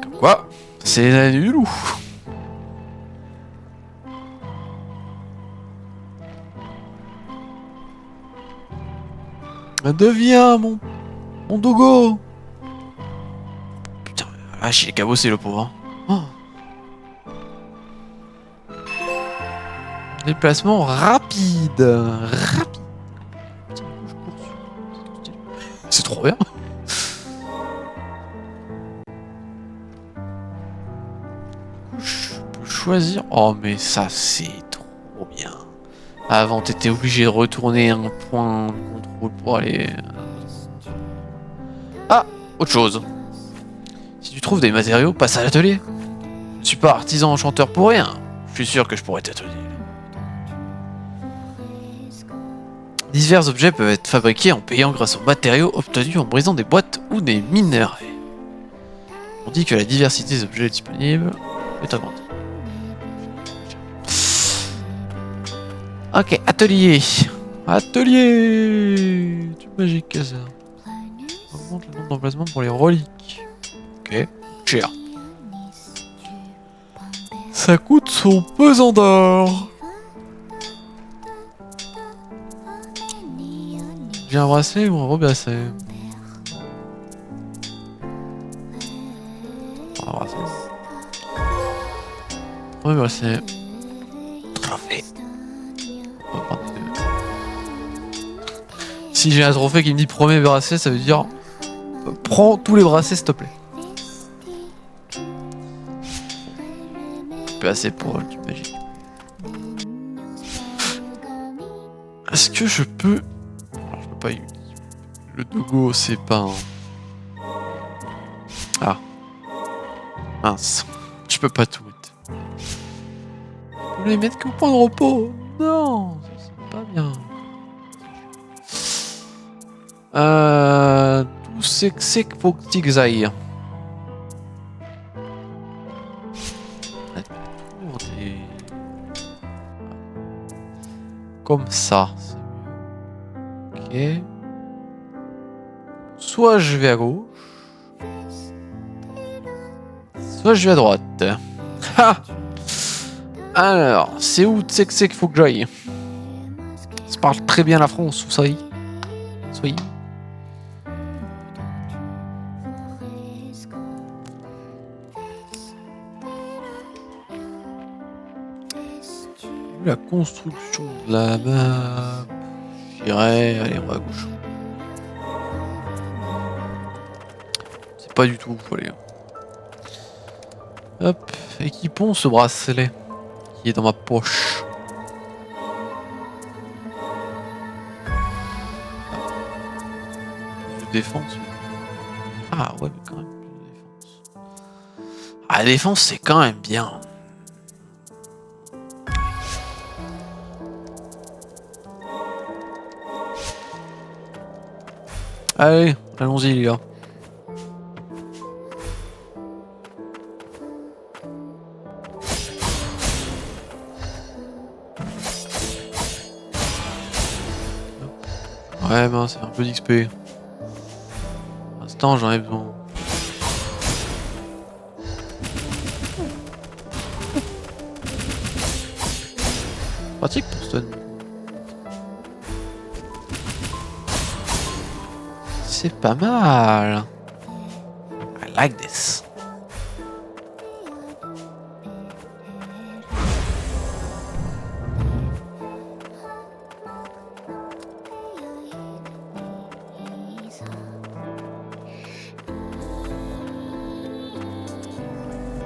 A: Comme quoi, c'est l'année du loup. Deviens mon dogo. Putain, vache, il est cabossé le pauvre. Oh. Déplacement rapide. C'est trop bien. Je peux choisir. Oh mais ça c'est trop bien. Avant t'étais obligé de retourner un point de contrôle pour aller... Ah, autre chose. Si tu trouves des matériaux, passe à l'atelier. Je ne suis pas artisan enchanteur pour rien. Je suis sûr que je pourrais t'atelier. Divers objets peuvent être fabriqués en payant grâce aux matériaux obtenus en brisant des boîtes ou des minerais. On dit que la diversité des objets disponibles est augmentée. Ok, atelier. Atelier du magique casa. Augmente le nombre d'emplacements pour les reliques. Ok, cher. Ça coûte son pesant d'or. J'ai un bracelet ou un rebracelet? Un bracelet. Ouais, bah c'est... Trophée. On va prendre les deux. Si j'ai un trophée qui me dit premier bracelet, ça veut dire... prends tous les bracelets, s'il te plaît. Peu assez pour le tube magique. Est-ce que je peux... Alors, je peux pas... Le Dogo, c'est pas un... Ah. Mince. Je peux pas tout mettre. Je peux les mettre qu'au point de repos. Non, ça, c'est pas bien. Tout c'est que faut que tu ailles. Comme ça. Ok. Soit je vais à gauche. Soit je vais à droite. Ha! Alors, c'est où tu sais que c'est qu'il faut que j'aille? Ça parle très bien la France, vous savez. Soyez. La construction de la map. J'irai. Allez, on va à gauche. C'est pas du tout où il faut aller. Hop, équipons ce bracelet qui est dans ma poche. Plus de défense. Ah ouais, mais quand même plus de défense. Ah, la défense c'est quand même bien. Allez, allons-y les gars. Ouais, ben c'est un peu d'XP. Pour l'instant, j'en ai besoin. Pratique pour stun. C'est pas mal. I like this.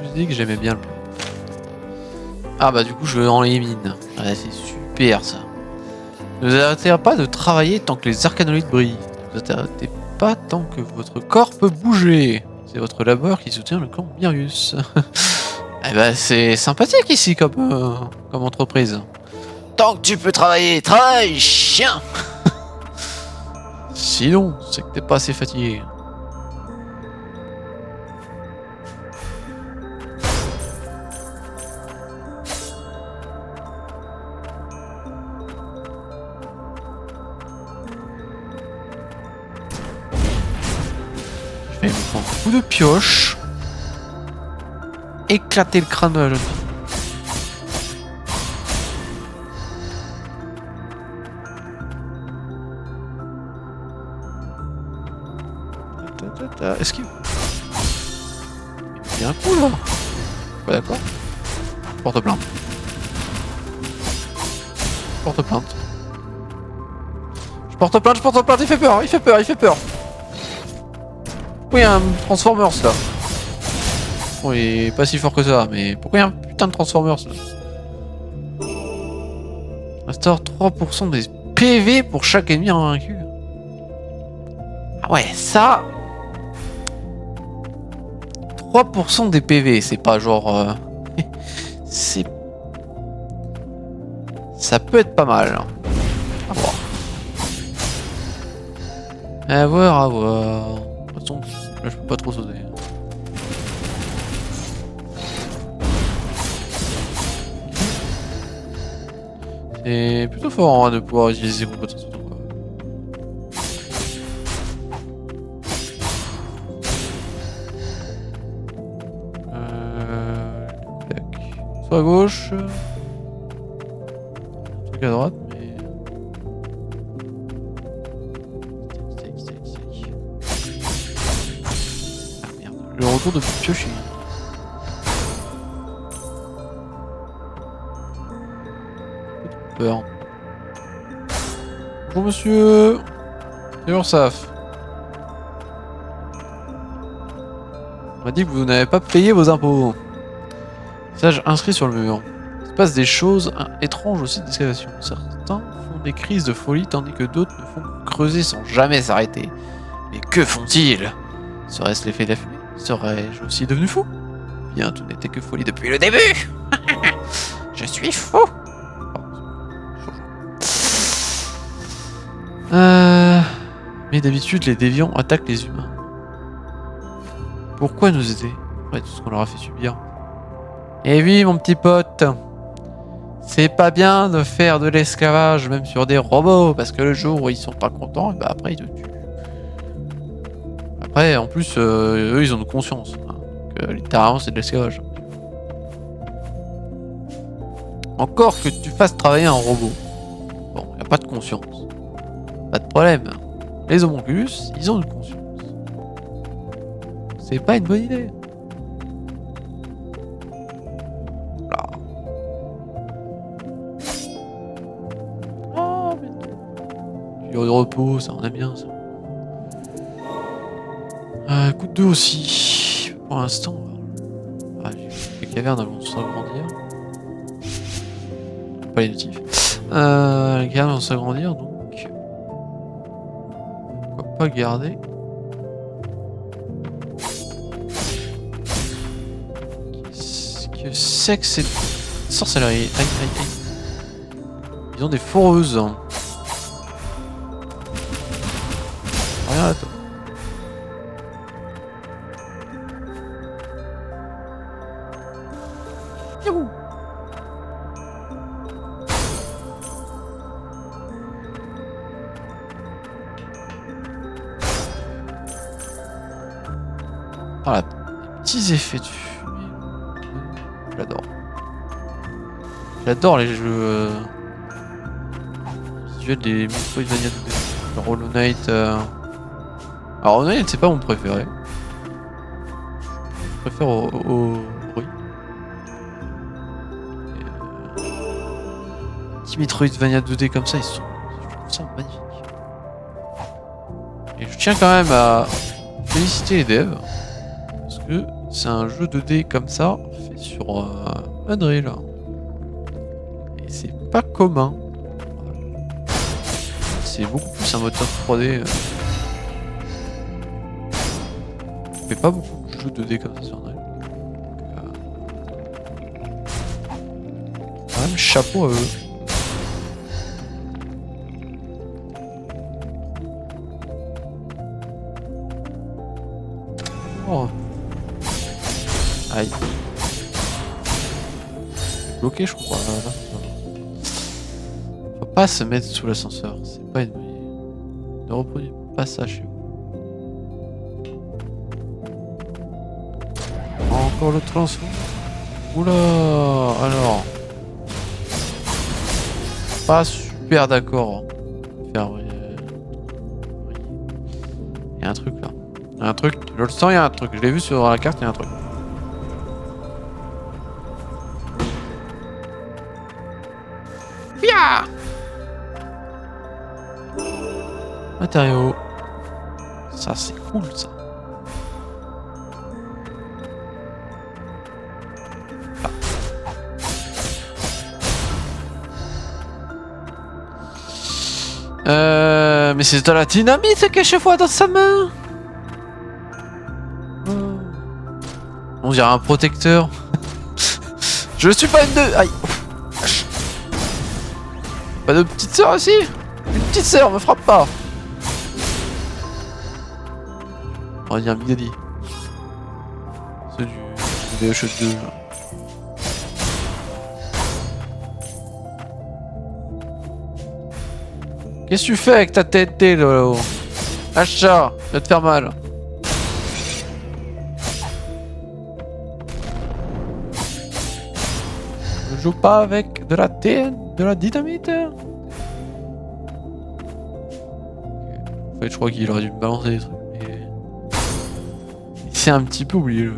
A: Je dis que j'aimais bien le plan. Ah bah du coup je vais dans les mines. Ouais, c'est super ça. Ne vous arrêtez pas de travailler tant que les arcanolites brillent. Ne vous arrêtez pas tant que votre corps peut bouger. C'est votre labeur qui soutient le clan Mirius. Eh bah c'est sympathique ici comme entreprise. Tant que tu peux travailler, travaille, chien. Sinon, c'est que t'es pas assez fatigué. Je vais me prendre un coup de pioche. Éclater le crâne de la jeune fille. Esquive. Il y a un coup là. Ouais, d'accord. Porte plainte. Porte plainte. Je porte plainte, il fait peur, il fait peur, il fait peur. Pourquoi il y a un Transformers là? Bon, il est pas si fort que ça, mais pourquoi il y a un putain de Transformers là? Restaure 3% des PV pour chaque ennemi invaincu. Ah ouais, ça... 3% des PV, c'est pas genre... c'est... Ça peut être pas mal. À voir. À voir, à voir. De toute façon, là je peux pas trop sauter. C'est plutôt fort hein, de pouvoir utiliser ses compétences autour. Soit à gauche, un truc à droite, mais. Ah merde, le retour de pioche. peur. Bonjour monsieur. C'est Ursaf. On m'a dit que vous n'avez pas payé vos impôts. Message inscrit sur le mur. Il se passe des choses étranges au site d'excavation. Certains font des crises de folie tandis que d'autres ne font que creuser sans jamais s'arrêter. Mais que font-ils? Serait-ce l'effet de la fumée? Serais-je aussi devenu fou? Bien, tout n'était que folie depuis le début. Je suis fou. Mais d'habitude, les déviants attaquent les humains. Pourquoi nous aider après tout ce qu'on leur a fait subir? Eh oui, mon petit pote, c'est pas bien de faire de l'esclavage même sur des robots, parce que le jour où ils sont pas contents, et bah après ils te tuent. Après, en plus, eux ils ont une conscience, hein, que littéralement c'est de l'esclavage. Encore que tu fasses travailler un robot. Bon, y a pas de conscience. Pas de problème. Les homonculus, ils ont une conscience. C'est pas une bonne idée. Là. Oh, mais de repos, ça on aime bien ça. Coup de 2 aussi. Pour l'instant, les cavernes elles vont s'agrandir. Pas les notifs. Les cavernes vont s'agrandir donc. Pourquoi pas garder? Qu'est-ce que c'est que cette sorcellerie? Aïe aïe aïe. Ils ont des foreuses. Rien à toi. Youhou. Ah, les petits effets de fumée. J'adore. J'adore les jeux visuels des Metroidvania 2D. Genre Hollow Knight. Alors Hollow Knight c'est pas mon préféré. Je préfère au bruit. Petit Metroidvania 2D comme ça, je trouve ça magnifique. Et je tiens quand même à féliciter les devs. Parce que c'est un jeu 2D comme ça, fait sur Unreal. Et c'est pas commun. C'est beaucoup plus un moteur 3D. On fait pas beaucoup de jeux 2D comme ça sur Unreal. Quand même chapeau à eux. Oh. Aïe. Bloqué, je crois. Là. Faut pas se mettre sous l'ascenseur. C'est pas une bonne idée. Ne reproduis pas ça chez vous. Encore le transfo. Oula. Alors. Pas super d'accord. Faire. Il y a un truc là. Il y a un truc. Je le sens, il y a un truc. Je l'ai vu sur la carte, il y a un truc. Matériaux. Ça c'est cool ça. Mais c'est de la dynamite que je vois dans sa main. On dirait un protecteur. Je suis pas une de... Aïe. Pas de petite sœur aussi? Une petite sœur, me frappe pas. On va dire un Big Daddy. C'est du VH2 là. Qu'est-ce que tu fais avec ta tête là-haut? Lâche ça, ça va te faire mal. Je joue pas avec de la dynamite. En fait, je crois qu'il aurait dû me balancer des trucs. Mais... c'est un petit peu oublié le...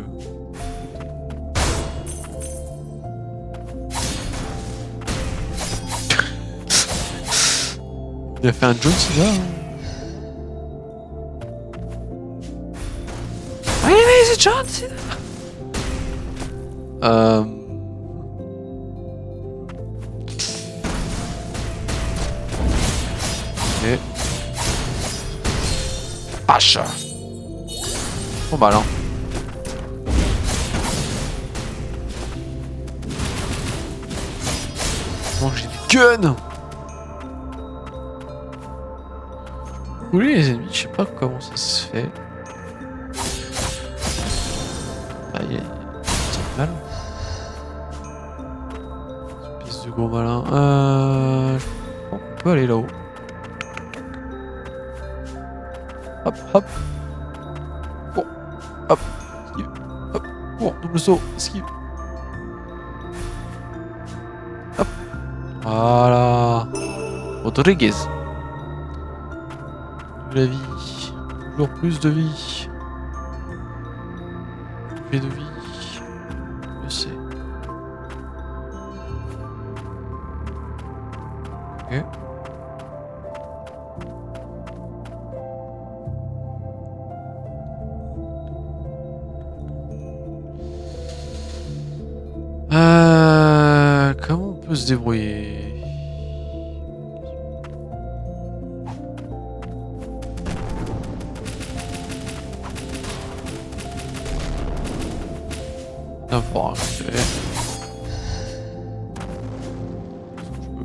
A: Il a fait un Jones là.
B: Oui, c'est John, c'est...
A: Ok. Pacha. Trop malin. Bon, j'ai du gun. Oui, les ennemis, je sais pas comment ça se fait. Ah, il y a mal. Espèce de gros malin. Je crois qu'on peut aller là-haut. Hop, hop. Bon, hop. Esquive. Hop. Bon, double saut. Esquive. Hop. Voilà. Rodriguez. De la vie. Toujours plus de vie. Plus de vie. Je sais. Ok. Comment on peut se débrouiller? N'importe. Je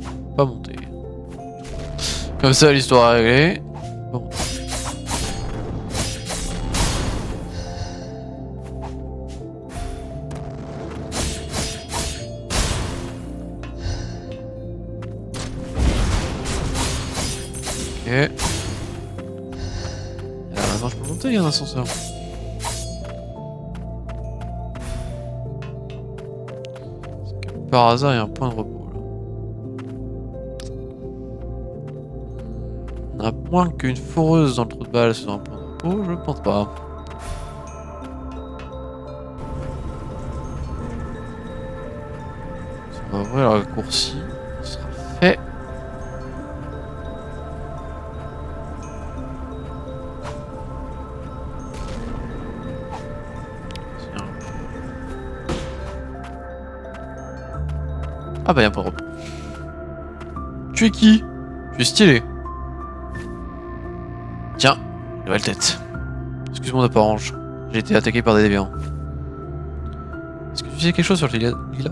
A: peux pas monter. Comme ça, l'histoire est réglée. Bon. Ok. Maintenant, je peux monter, il y a un ascenseur. Par hasard, il y a un point de repos là. À moins qu'une foreuse dans le trou de balle soit un point de repos, je pense pas. On va ouvrir le raccourci. Ce sera fait. Tiens. Ah bah y'a un point de repos. Tu es qui? Tu es stylé. Tiens, nouvelle tête. Excuse-moi d'apparenche. J'ai été attaqué par des déviants. Est-ce que tu sais quelque chose sur le lilas? La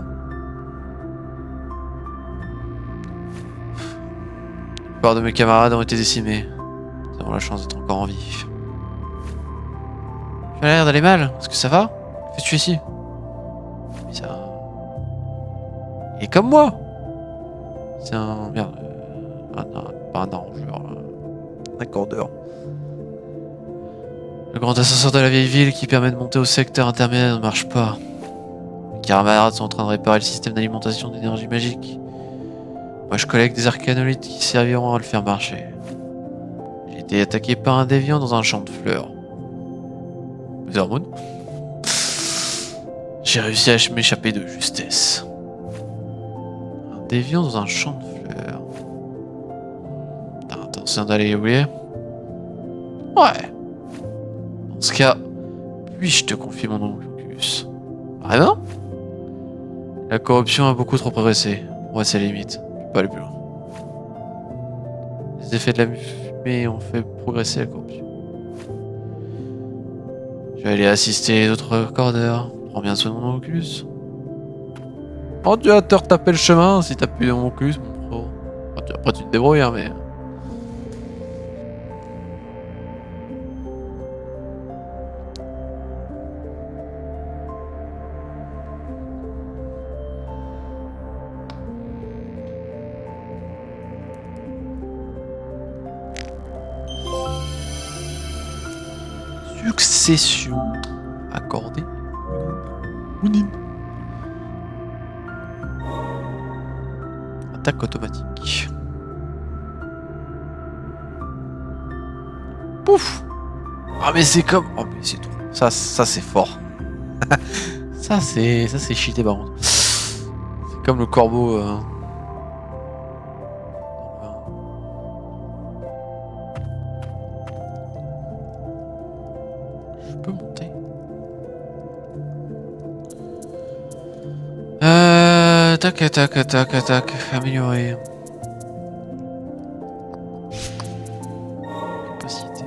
A: plupart de mes camarades ont été décimés. Nous avons la chance d'être encore en vie. Tu as l'air d'aller mal. Est-ce que ça va? Que fais-tu ici? Mais ça... Et comme moi. C'est un... Merde. Pas un arrangeur. Un accordeur. Le grand ascenseur de la vieille ville qui permet de monter au secteur intermédiaire ne marche pas. Mes camarades sont en train de réparer le système d'alimentation d'énergie magique. Moi je collecte des arcanolites qui serviront à le faire marcher. J'ai été attaqué par un déviant dans un champ de fleurs. Des hormones. J'ai réussi à m'échapper de justesse. Un déviant dans un champ de fleurs. T'as intention d'aller les oublier? Ouais. Dans ce cas, puis-je te confier mon oncle Oculus? Vraiment? La corruption a beaucoup trop progressé. Moi, c'est limite. Je peux pas aller plus loin. Les effets de la fumée ont fait progresser la corruption. Je vais aller assister les autres recordeurs. Prends bien soin de mon Oculus. Oh, tu vas te retaper le chemin si t'as plus de mon Oculus, mon pro. Après, tu te débrouilles, hein, mais... Succession accordée. Ounin. Attaque automatique. Pouf. Ah mais c'est comme... Oh mais c'est trop... Ça c'est fort. ça c'est cheaté par contre. C'est comme le corbeau... Attaque, attaque, attaque, attaque. Améliorer. Capacité.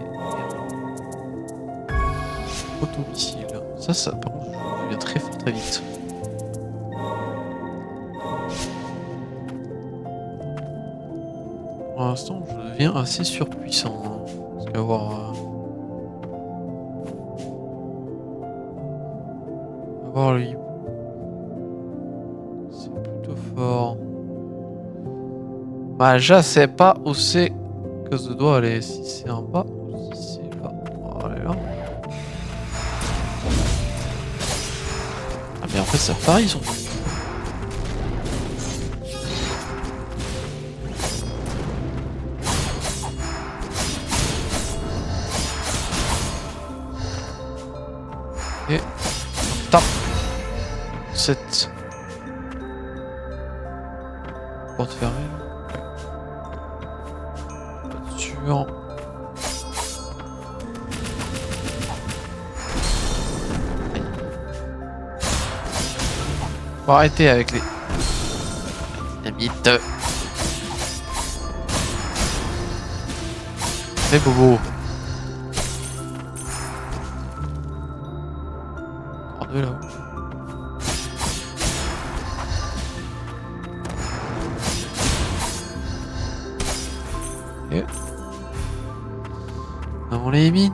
A: Auto-missile. Ça, par contre, je deviens très fort très vite. Pour l'instant, je deviens assez surpuissant. Hein. Parce qu'avoir... avoir le hibou, c'est plutôt fort. Bah, je sais pas où c'est que je dois aller. Si c'est en bas ou si c'est là. On va aller là. Ah, mais en fait, ça pareil, ils sont. Et tape 7 porte fermée. Pas sûr. Faut arrêter avec les dynamites. C'est bobo. 32 là-haut. Ok. Dans les mines.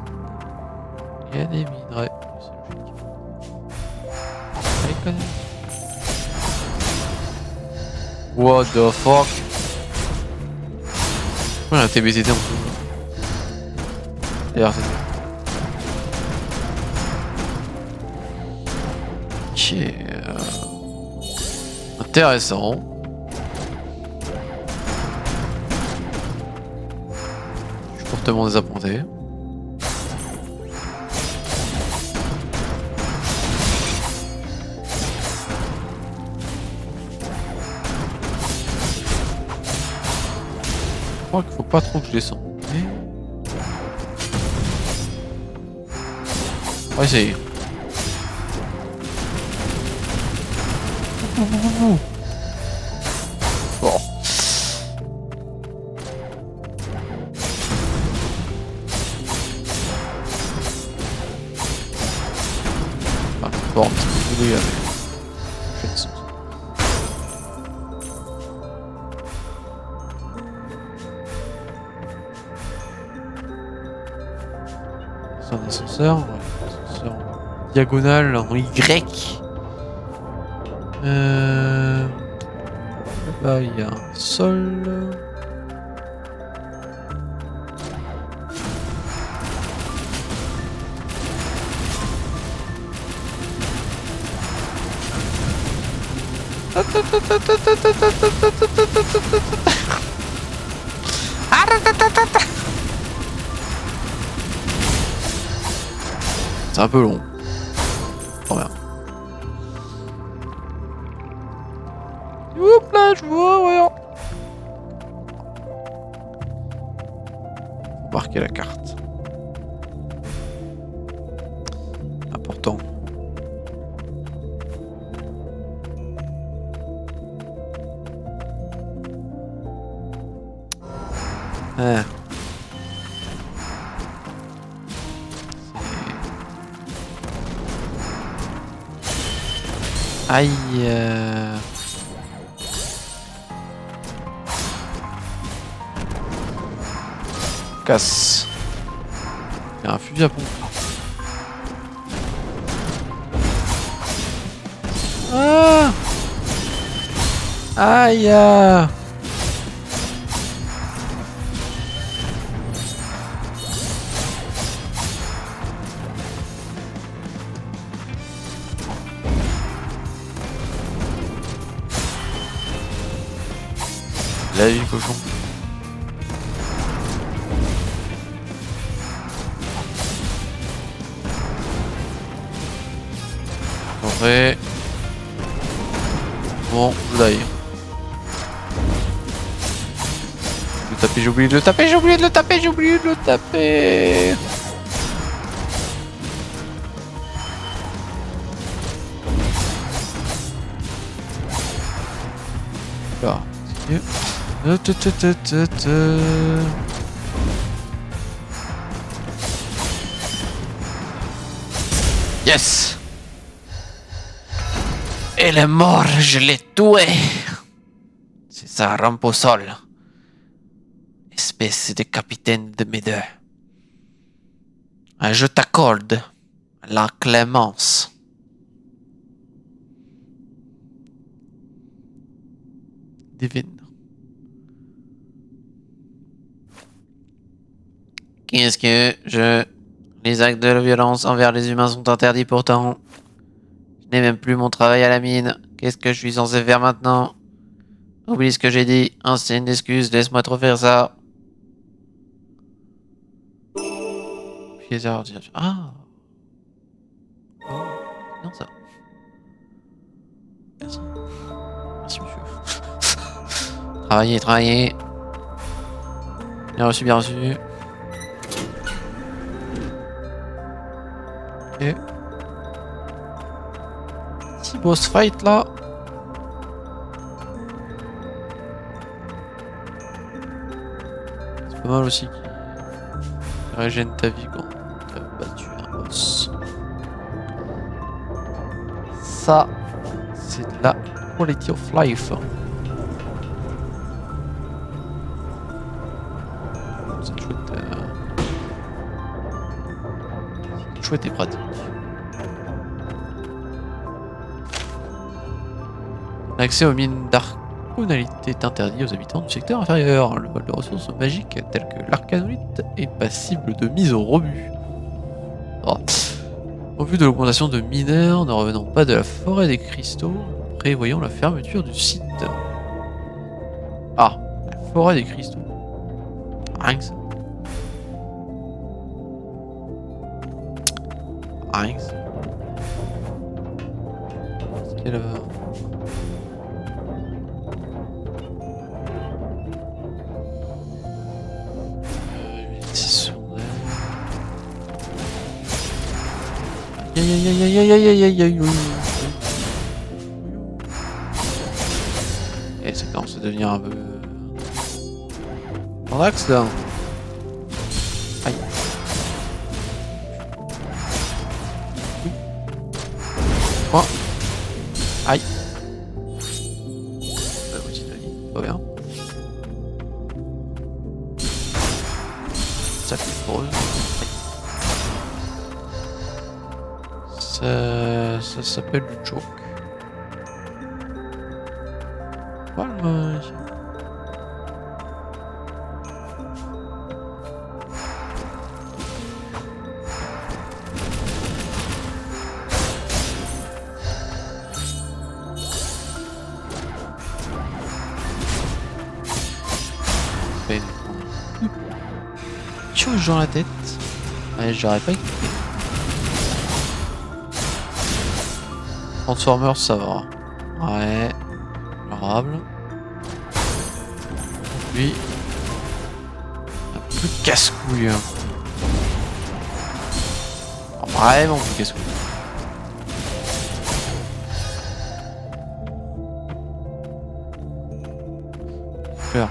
A: Il y a des minerais. C'est logique. Allez, connard. What the fuck? Pourquoi j'ai un TBTT en dessous? D'ailleurs, c'est... Ok... Intéressant. Je suis fortement désappointé. Je crois qu'il faut pas trop que je descende. Mais... on va essayer. Bon. Ah, bon, c'est dégâts, mais... faites ça. C'est un ascenseur, ouais. Ascenseur en diagonale en Y. Là, il y a un sol. C'est un peu long. Trop bien. Oups là, je vois, ouais. Faut marquer la carte. Important. Ah. Aïe. Casse. Il y a un fusil à pompe. Ah. Aïe. La vie cochon. Vrai. Bon, je die. Le taper, j'ai oublié de le taper, j'ai oublié de le taper, j'ai oublié de le taper. Là. Yes! Il est mort, je l'ai tué! C'est ça, rampe au sol. Espèce de capitaine de mes deux. Je t'accorde la clémence. Divine. Qu'est-ce que je... Les actes de violence envers les humains sont interdits pourtant. Je n'ai même plus mon travail à la mine. Qu'est-ce que je suis censé faire maintenant? Oublie ce que j'ai dit. Ancienne excuse, laisse-moi trop faire ça. Ah. Oh, non ça. Merci. Merci monsieur. Travaillez, travaillez. Bien reçu, bien reçu. Ok. Petit boss fight là. C'est pas mal aussi qui régène ta vie quand t'as battu un boss. Ça, c'est de la quality of life. C'est chouette et pratique. L'accès aux mines d'arconolite est interdit aux habitants du secteur inférieur. Le vol de ressources magiques telles que l'arcanolite est passible de mise au rebut. Oh. Au vu de l'augmentation de mineurs, ne revenons pas de la forêt des cristaux, prévoyons la fermeture du site. Ah, la forêt des cristaux. Rien que ça. Rien que ça. Est-ce qu'il y a là-bas? Aïe aïe aïe aïe aïe aïe aïe aïe. Et ça commence à devenir un peu... relax là. Aïe. Oh. Aïe. La petite vie, pas bien. Ça fait pause. Ça s'appelle le choke. Voilà. Chose dans la tête. Ouais, j'aurais pas écouté. Transformers, ça va. Ouais. Honorable. Lui. Un peu casse-couille. Vraiment plus casse-couille. Peur.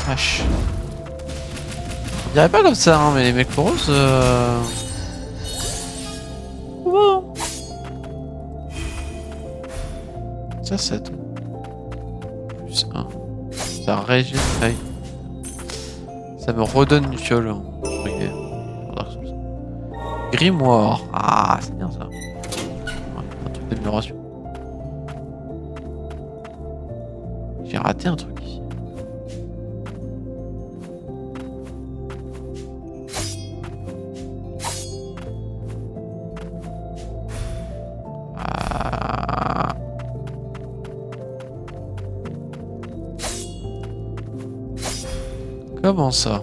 A: Vache. On dirait pas comme ça, hein, mais les mecs pour eux, Bon. Ça, c'est tout. Plus 1. Ça régène. Aïe. Ça me redonne du fiole. Grimoire. Ah, c'est bien ça. Ouais, un truc d'amélioration. J'ai raté un truc ici. Comment ça?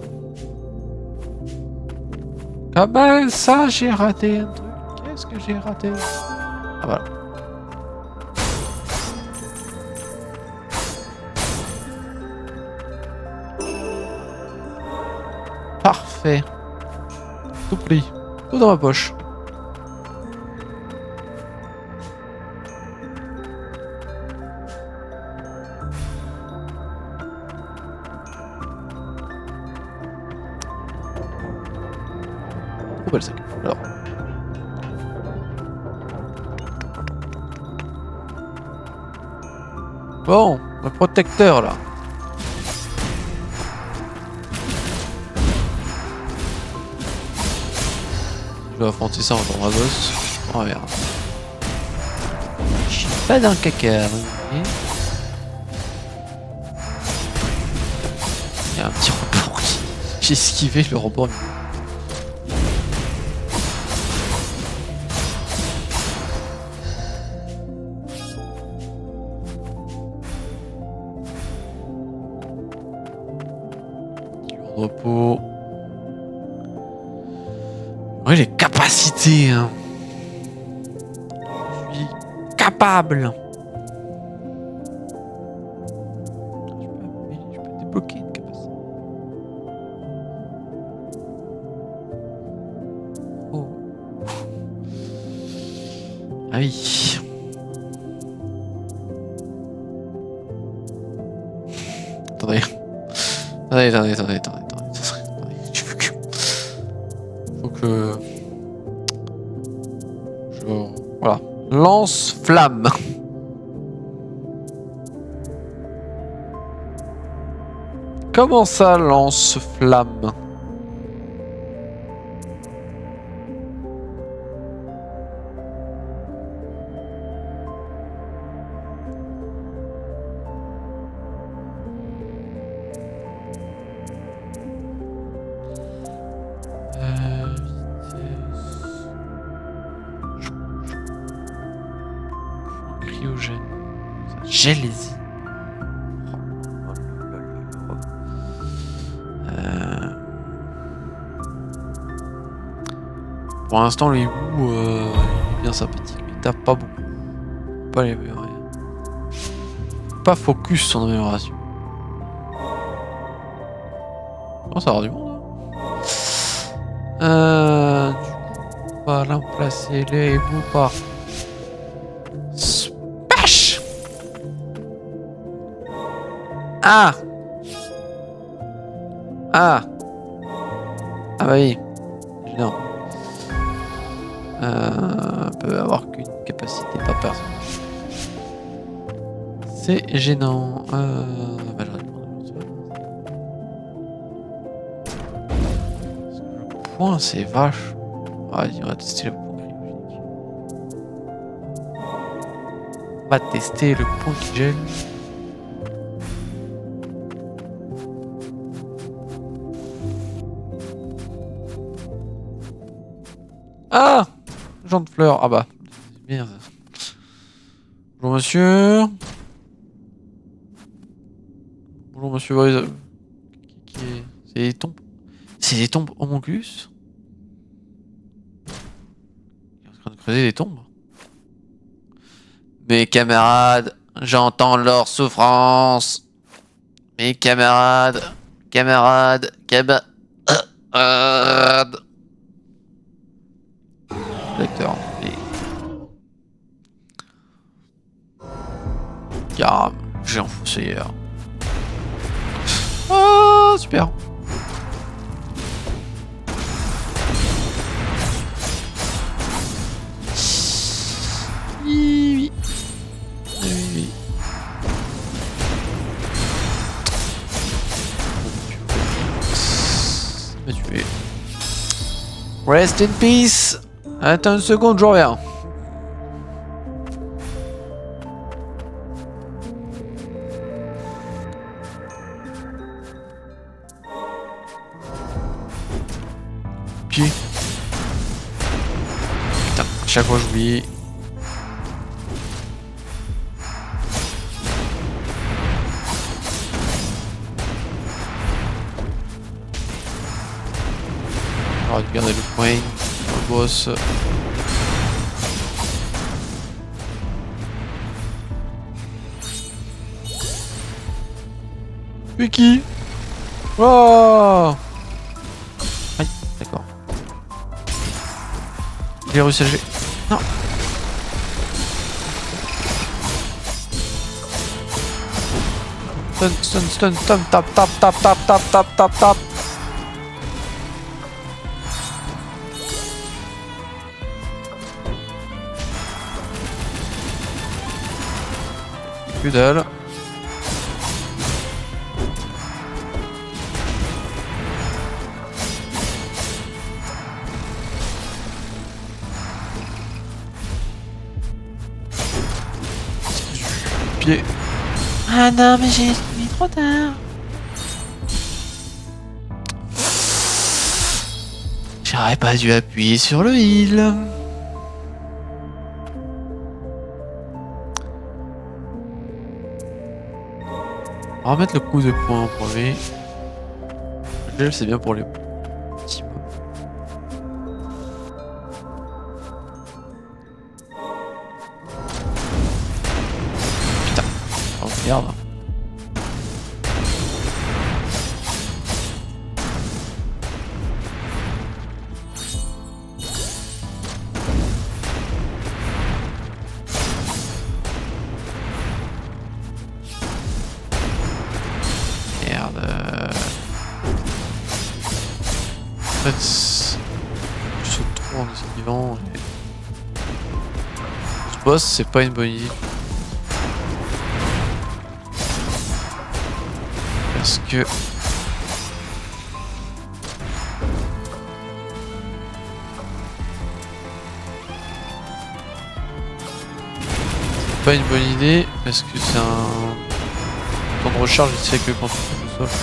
A: Comment ça j'ai raté un truc? Qu'est-ce que j'ai raté? Ah voilà. Parfait. Tout pris. Tout dans ma poche. pas le sac. Alors. Bon, le protecteur là. Je vais affronter ça en temps à boss. Oh merde. Je suis pas dans le caca. Hein. Il y a un petit rebord. J'ai esquivé le rebord. Repos. Oui, les capacités. Hein. Je suis capable. Je peux débloquer une capacité. Oh. Ah oui. Attendez. Attendez. Faut que... Voilà. Lance-flamme. Comment ça, lance-flamme? Cryogène. Ça gèle les îles. Pour l'instant, le hibou il est bien sympathique, mais il tape pas beaucoup. Pas l'améliorer. Pas focus son amélioration. Oh, ça va avoir du monde. Du coup, on va remplacer les hiboux par Smash. Ah bah oui. Non. Peut avoir qu'une capacité par personne. C'est gênant. Bah, j'aurais dû prendre le point, c'est vache. Vas-y, on va tester le point cryogénique. On va tester le point qui gèle. Ah, Jean de fleurs. Ah bah, c'est bien ça. Bonjour monsieur. Bonjour monsieur. Ouais, c'est des tombes. C'est des tombes homunculus. Il est en train de creuser des tombes. Mes camarades, j'entends leur souffrance. Mes camarades. Lecteur. Garam, j'ai enfoncé hier. Ah, super. Oui. Me tuer. Rest in peace. Attends une seconde, je reviens. Pied. Putain, à chaque fois j'oublie. On va regarder le point. Le boss. Mais qui? Oh! Aïe, d'accord. J'ai réussi à le... Non! Stun, tap. Que dalle. Pied.
B: Ah non, mais j'ai mis trop tard.
A: J'aurais pas dû appuyer sur le heal. On va remettre le coup de poing en premier. Le gel, c'est bien pour les petits mobs. Putain. Oh merde. En fait, je saute trop en esquivant. Et... ce boss, c'est pas une bonne idée. Parce que... c'est pas une bonne idée, parce que c'est un temps de recharge, il sait que quand tu fais le sol.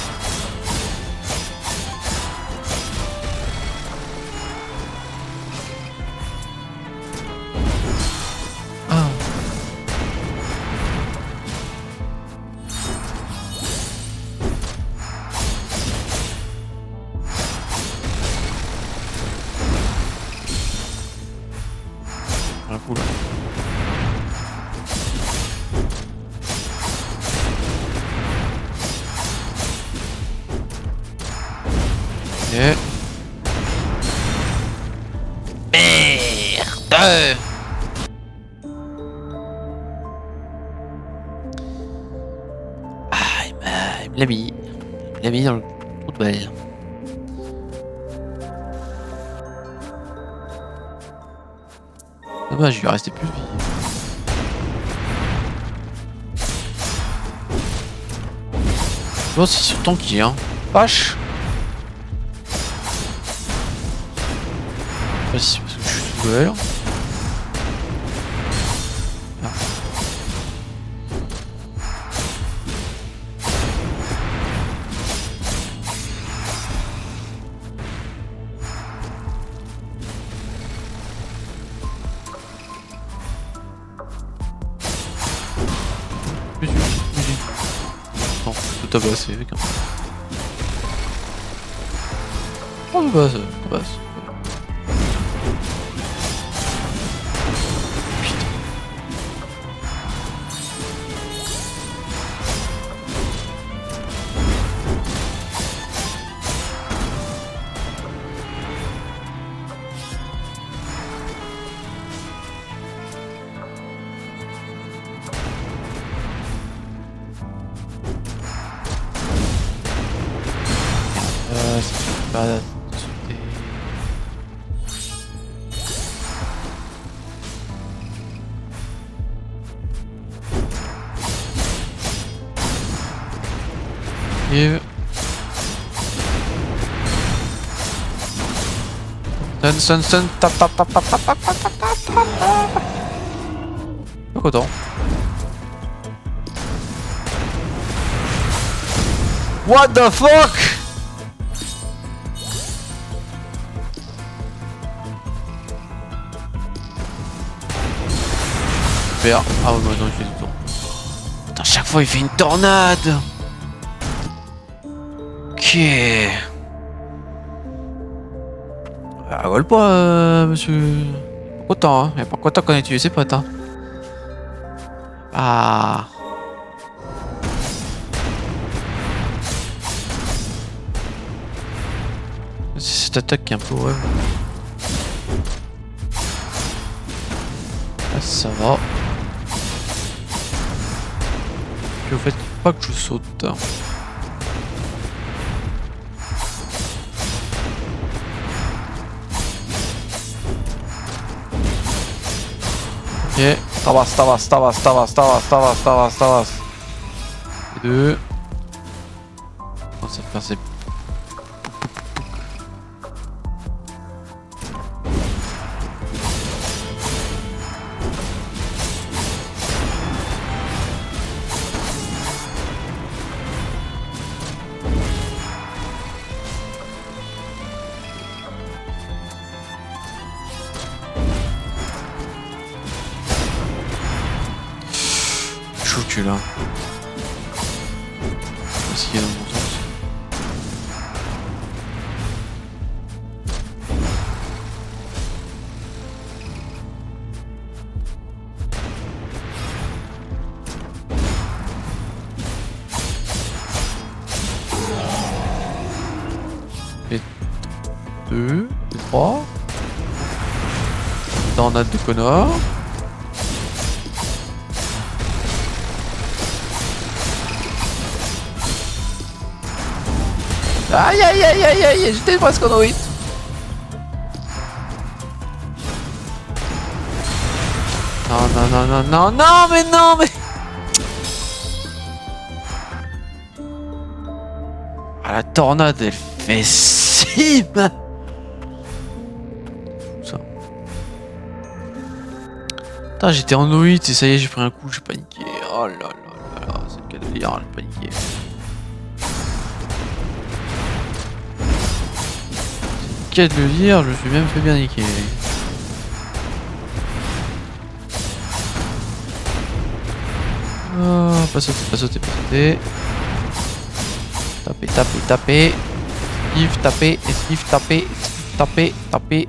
A: Un coup là. Ok. Merde! Ah, il me l'a mis. Il l'a mis dans le trou de balle. Dommage, il lui restait plus de vie. Bon, c'est sur tanky, hein. Vache! Je sais pas si c'est parce que je suis tout seul. Ah. Musique. Non, je peux tabasser avec un. Oh, tabasse. Putain. Ça fait pas de sauter. Et... stun, tap. Pas content. What the fuck? Super. Ah ouais, bah non, il fait tout le temps. Putain, chaque fois il fait une tornade. Ok. Ah, vole pas, monsieur. Pas content, hein. Mais pas content qu'on ait tué ses potes, hein. Ah. C'est cette attaque qui est un peu horrible. Ah, ça va. Puis au fait, pas que je saute. Ok, Stavas. Et deux. Oh, ça fait c'est. Chaud cul là. Parce qu'il est dans le bon sens. Et 2, 3. Tornade de Connor. Aïe aïe aïe aïe aïe, j'étais presque en 8. Non mais ah, la tornade elle fait si mal. Ça. Putain j'étais en 8 et ça y est j'ai pris un coup, j'ai paniqué. Oh là là là là, c'est quel délire, j'ai paniqué. Quel de le dire, je me suis même fait bien niquer. Oh, pas sauter. Taper. Esquive, taper. Ok.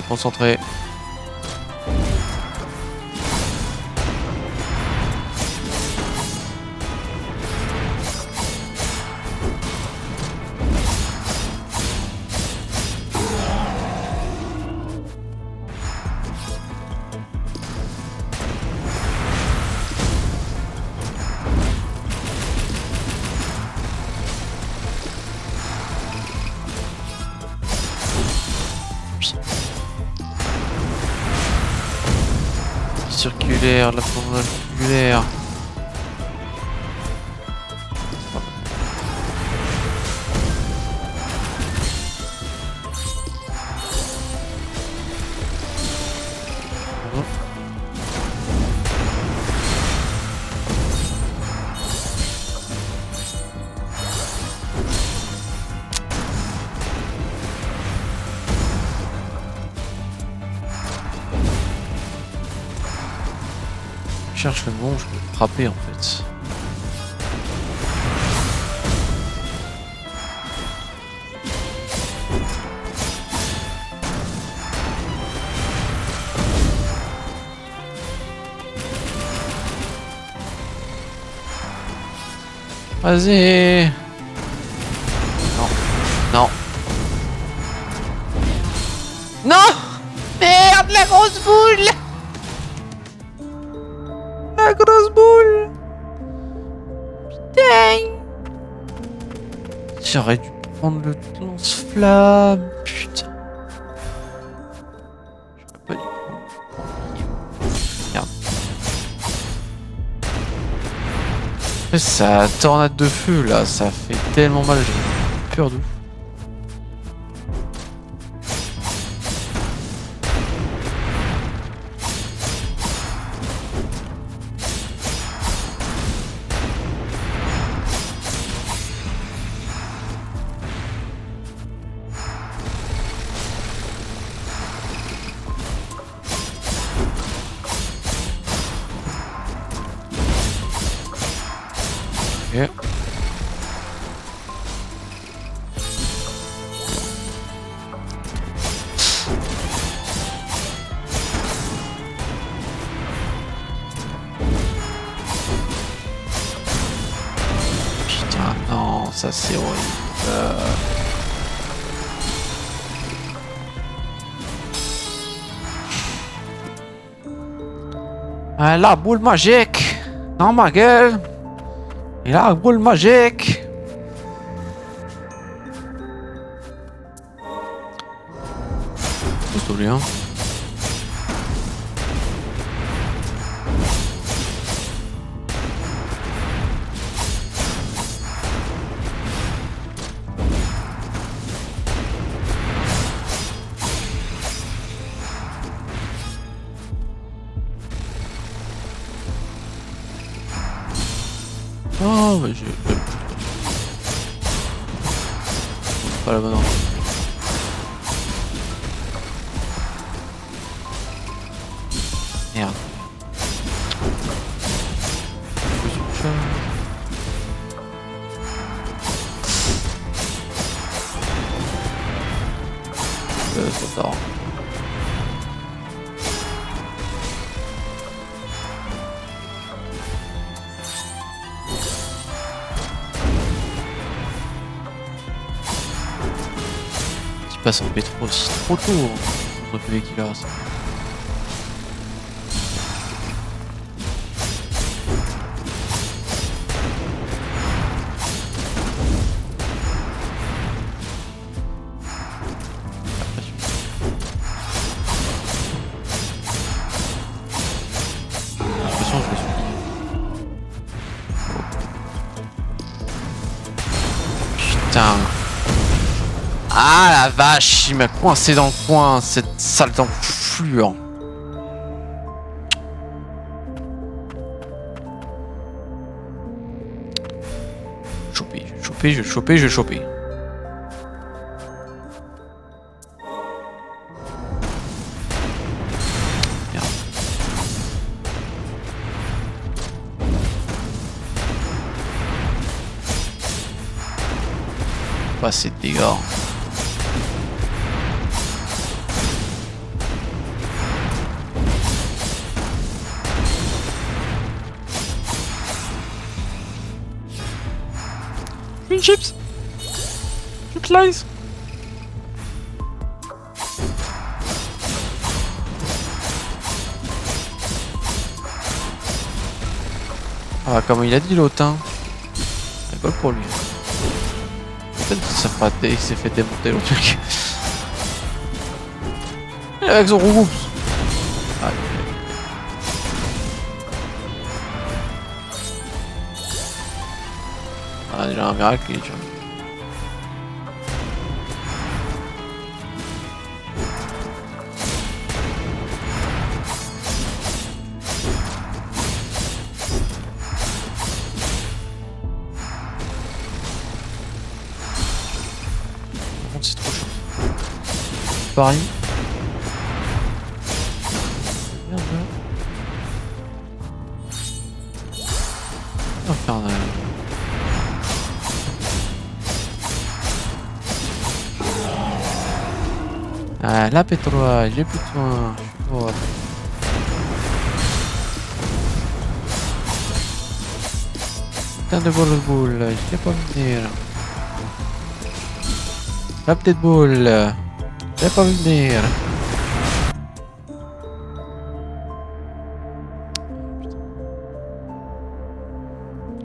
A: Concentré. Circulaire, la promenade circulaire. Je cherche le moment où je peux frapper en fait. Vas-y. Non. Merde, la grosse boule. La grosse boule. Putain. J'aurais dû prendre le lance-flamme. Putain. J'aurais pas dû prendre. Merde. Après, ça tornade de feu là, ça fait tellement mal, j'ai peur de ouf. Ok. ça c'est horrible. Ah, la boule magique dans ma gueule. Et la boule magique. Désolé hein. Oh, mais j'ai pas la bonne endroit. Merde. Ça dort. Il passe en métro aussi trop tôt. On peut qu'il a ça. Putain. Ah la vache, il m'a coincé dans le coin, cette sale d'enflure. Choper, je vais choper, je vais choper. Merde. Pas assez de dégâts.
C: Une chips. Chips Lays.
A: Ah comme il a dit l'autre hein. Rigole pour lui. Peut-être qu'il s'est fait démonter le truc. Avec son roux. Ah, ah déjà un miracle il est tué. C'est trop chaud. Pareil. Merde. Infernal. Ah, la pétrole, j'ai plus de soin. Je suis mort. Putain de boule, je l'ai pas venir. La petite boule, je l'ai pas venir.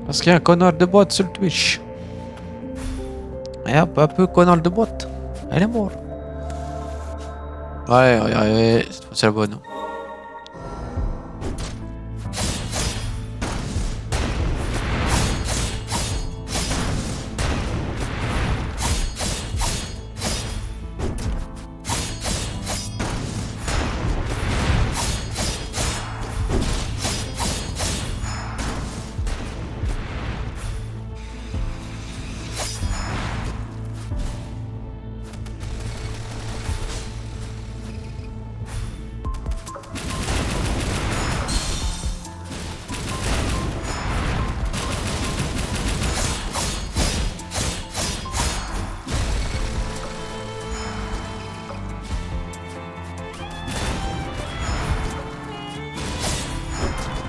A: Parce qu'il y a un connard de boîte sur le Twitch. Et hop, un peu connard de boîte. Elle est morte. Ouais, on va y arriver. Cette fois, c'est la bonne.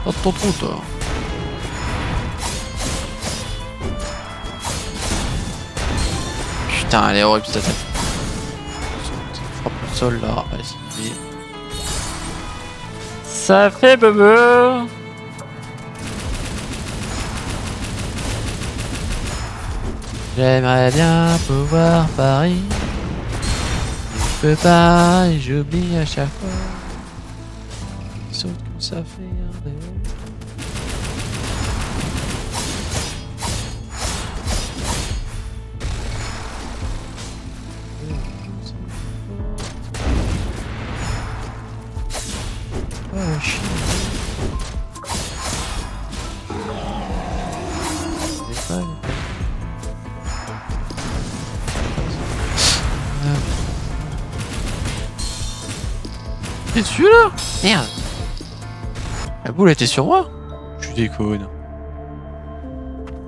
A: Dans ton trou, toi. Putain, elle est horrible cette attaque. Frappe le sol là, vas-y.
C: Ça fait bebe.
A: J'aimerais bien pouvoir Paris. Je peux pas et j'oublie à chaque fois. Sauf que ça fait un dé. Oh, chien. T'es dessus là? Merde. La boule était sur moi? Tu déconnes.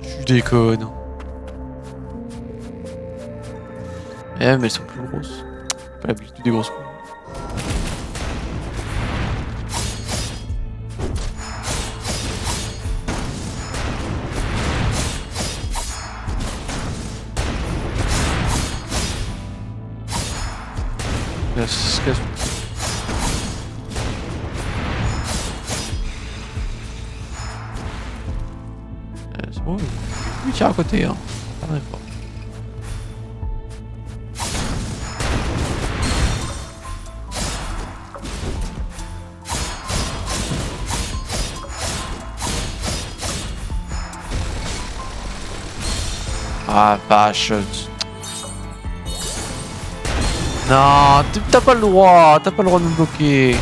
A: Tu déconnes. Eh mais elles sont plus grosses. Pas l'habitude des grosses boules. Là, ça se casse. C'est bon, il tire à côté, hein. Pas d'effort. Ah, vache. Non, t'as pas le droit de me bloquer.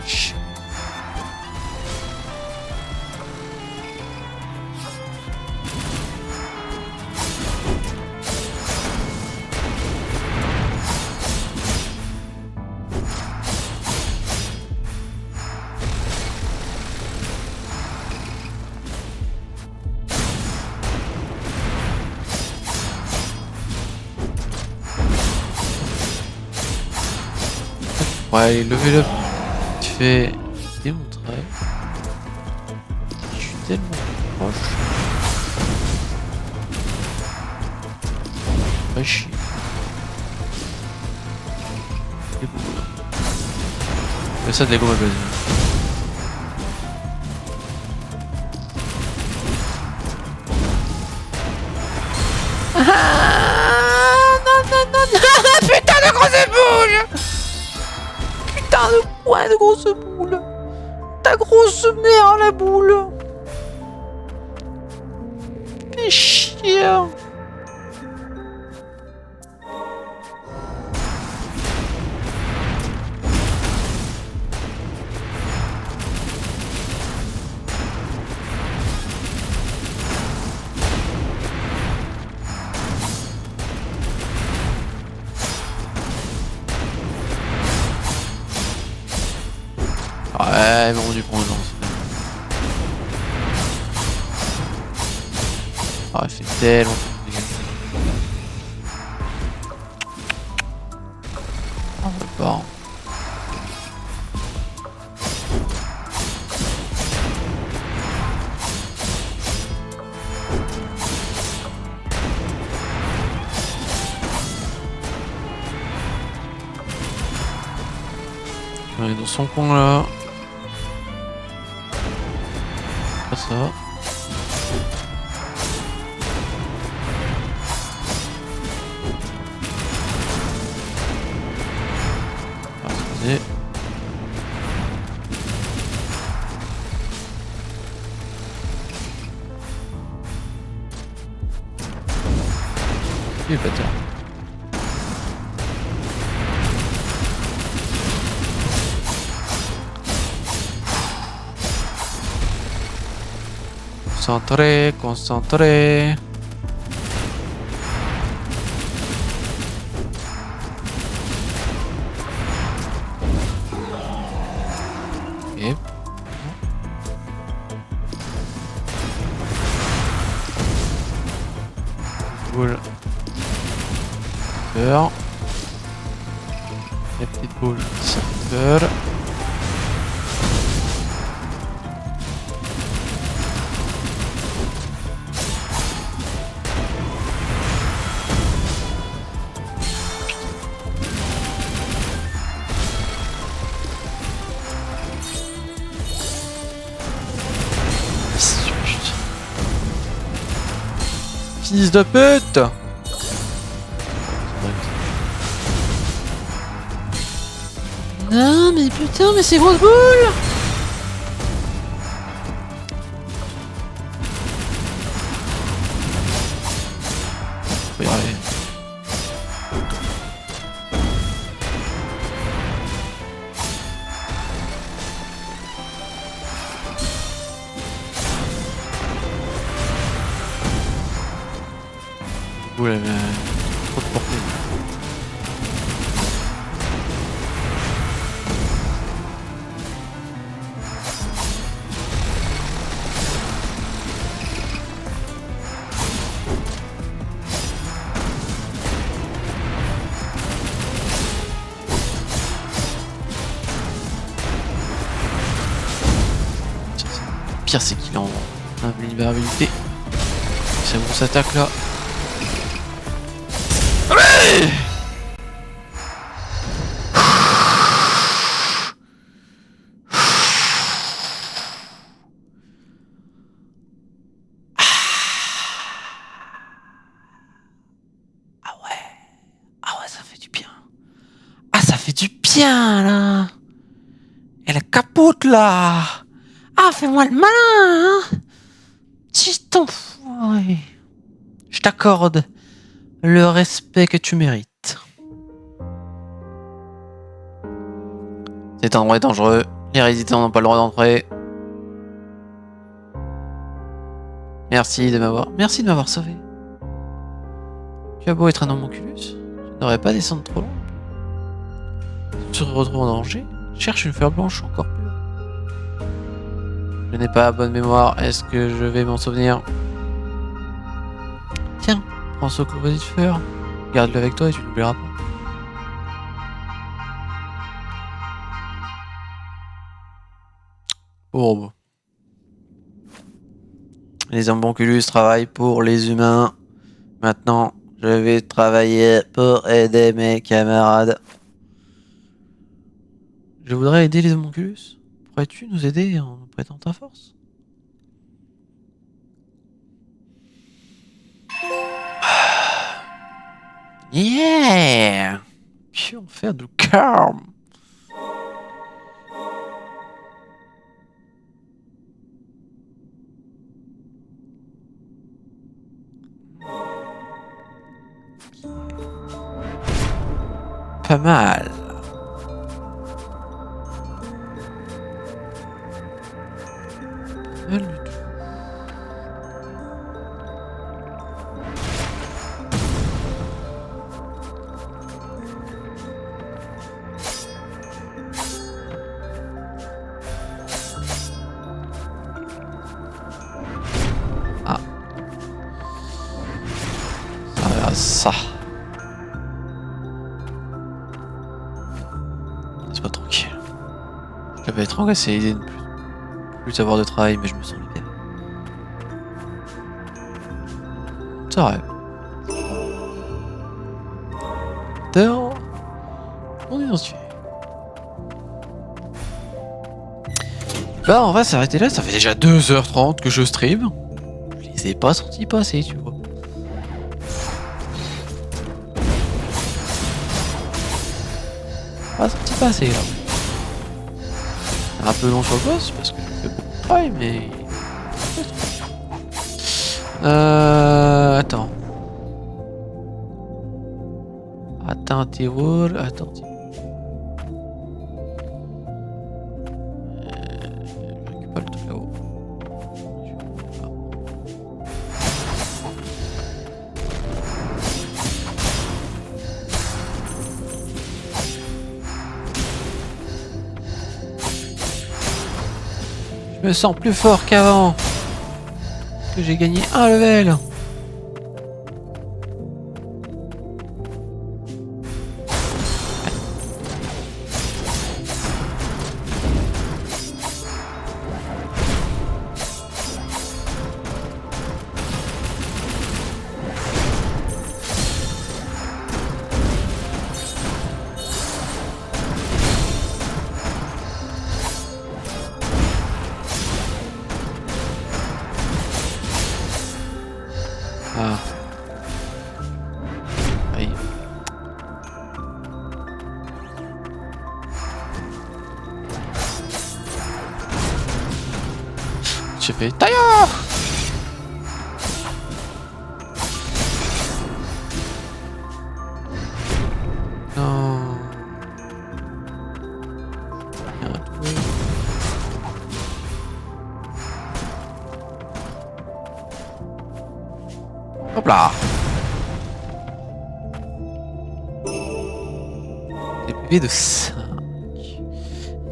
A: Chut. Ouais, level up, tu fais démontrer. Je suis tellement proche. Pas chier. Des boules. Mais ça, des gommes à base.
B: Putain de grosse boule! Putain de quoi de grosse boule? Ta grosse merde la boule! Fais chier!
A: Ouais, ils m'ont rendu compte. Ah, elle fait tellement de dégâts. On repart. On est dans son coin là. Pas ça. Vas-y. Il est pas tard. Concentré, concentré. Ok. Boule. Peur. La petite boule, ça fait peur. fils de pute!
B: Non, mais putain, mais c'est grosse boule!
A: Faut y arriver. Ouais, mais trop de portée. Le pire, c'est qu'il est en invulnérabilité. C'est bon, s'attaque là. Ouais. Ah ouais, ça fait du bien. Ah, ça fait du bien là. Elle capote là.
B: Ah, fais-moi le malin, hein! Petit enfoiré.
A: Je t'accorde le respect que tu mérites. Cet endroit est dangereux. Les résidents n'ont pas le droit d'entrer. Merci de m'avoir sauvé. Tu as beau être un homonculus, tu ne devrais pas descendre trop loin. Si tu te retrouves en danger, cherche une fleur blanche encore plus haut. Je n'ai pas bonne mémoire, est-ce que je vais m'en souvenir? Tiens, prends ce composite de fleurs, garde-le avec toi et tu n'oublieras pas. Bourbe. Les homonculus travaillent pour les humains. Maintenant, je vais travailler pour aider mes camarades. Je voudrais aider les homonculus. Pourrais-tu nous aider en nous prêtant ta force? Yeah! Puis on fait du calme. Pas mal. Pas mal du tout. Ah. Ça va, ça. Laisse-moi tranquille. Je vais être angoissé à l'idée de ne plus avoir de travail, mais je me sens libéré. Ça rêve. D'ailleurs, on est identifié. Bah, on va s'arrêter là, ça fait déjà 2h30 que je stream. Je les ai pas sentis passer, tu vois. Pas senti passer là. Un peu long sur le boss parce que je fais beaucoup de travail, mais. Attends. Attends, tes rôles. Attends, je récupère le truc là-haut. Je me sens plus fort qu'avant. Parce que j'ai gagné un level. j'ai fait taille. Non. Il y a un truc. Hop là. Des PV de 5.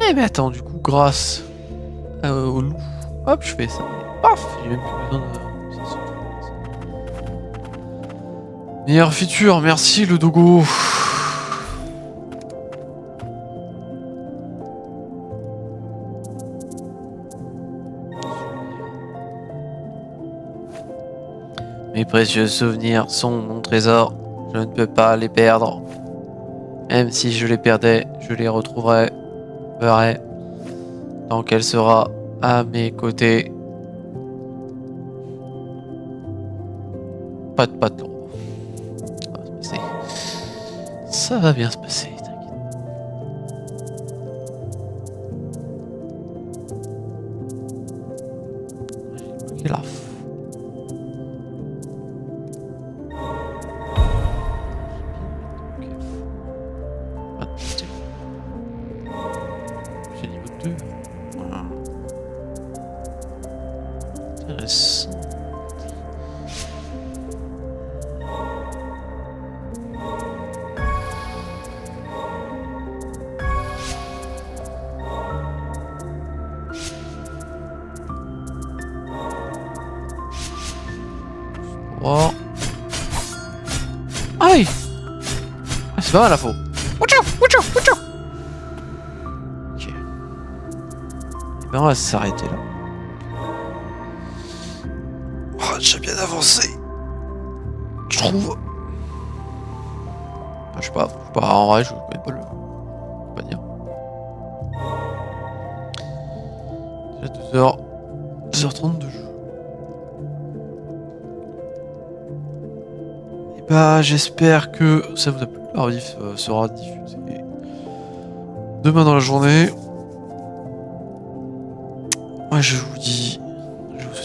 A: Eh mais attends, du coup, grâce au loup, hop, je fais ça. Et paf, j'ai même plus besoin de... Meilleure feature, merci le dogo. Mes précieux souvenirs sont mon trésor. Je ne peux pas les perdre. Même si je les perdais, je les retrouverai. Tant qu'elle sera à mes côtés. Pas de patron. Ça va bien se passer, t'inquiète. J'ai bloqué la j'ai niveau 2. Intéressant. Oh. Aïe! Ah, c'est pas mal la faux. Ok. Et ben on va s'arrêter là. Oh, j'ai bien avancé. Je trouve. Enfin, je sais pas, en vrai, je connais pas le. On va dire. Déjà 2h30 de jeu. Et bah, j'espère que ça vous a plu. La rediff sera diffusée demain dans la journée. Moi, je vous souhaite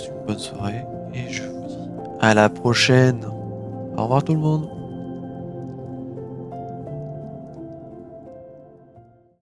A: une bonne soirée et je vous dis à la prochaine. Au revoir tout le monde.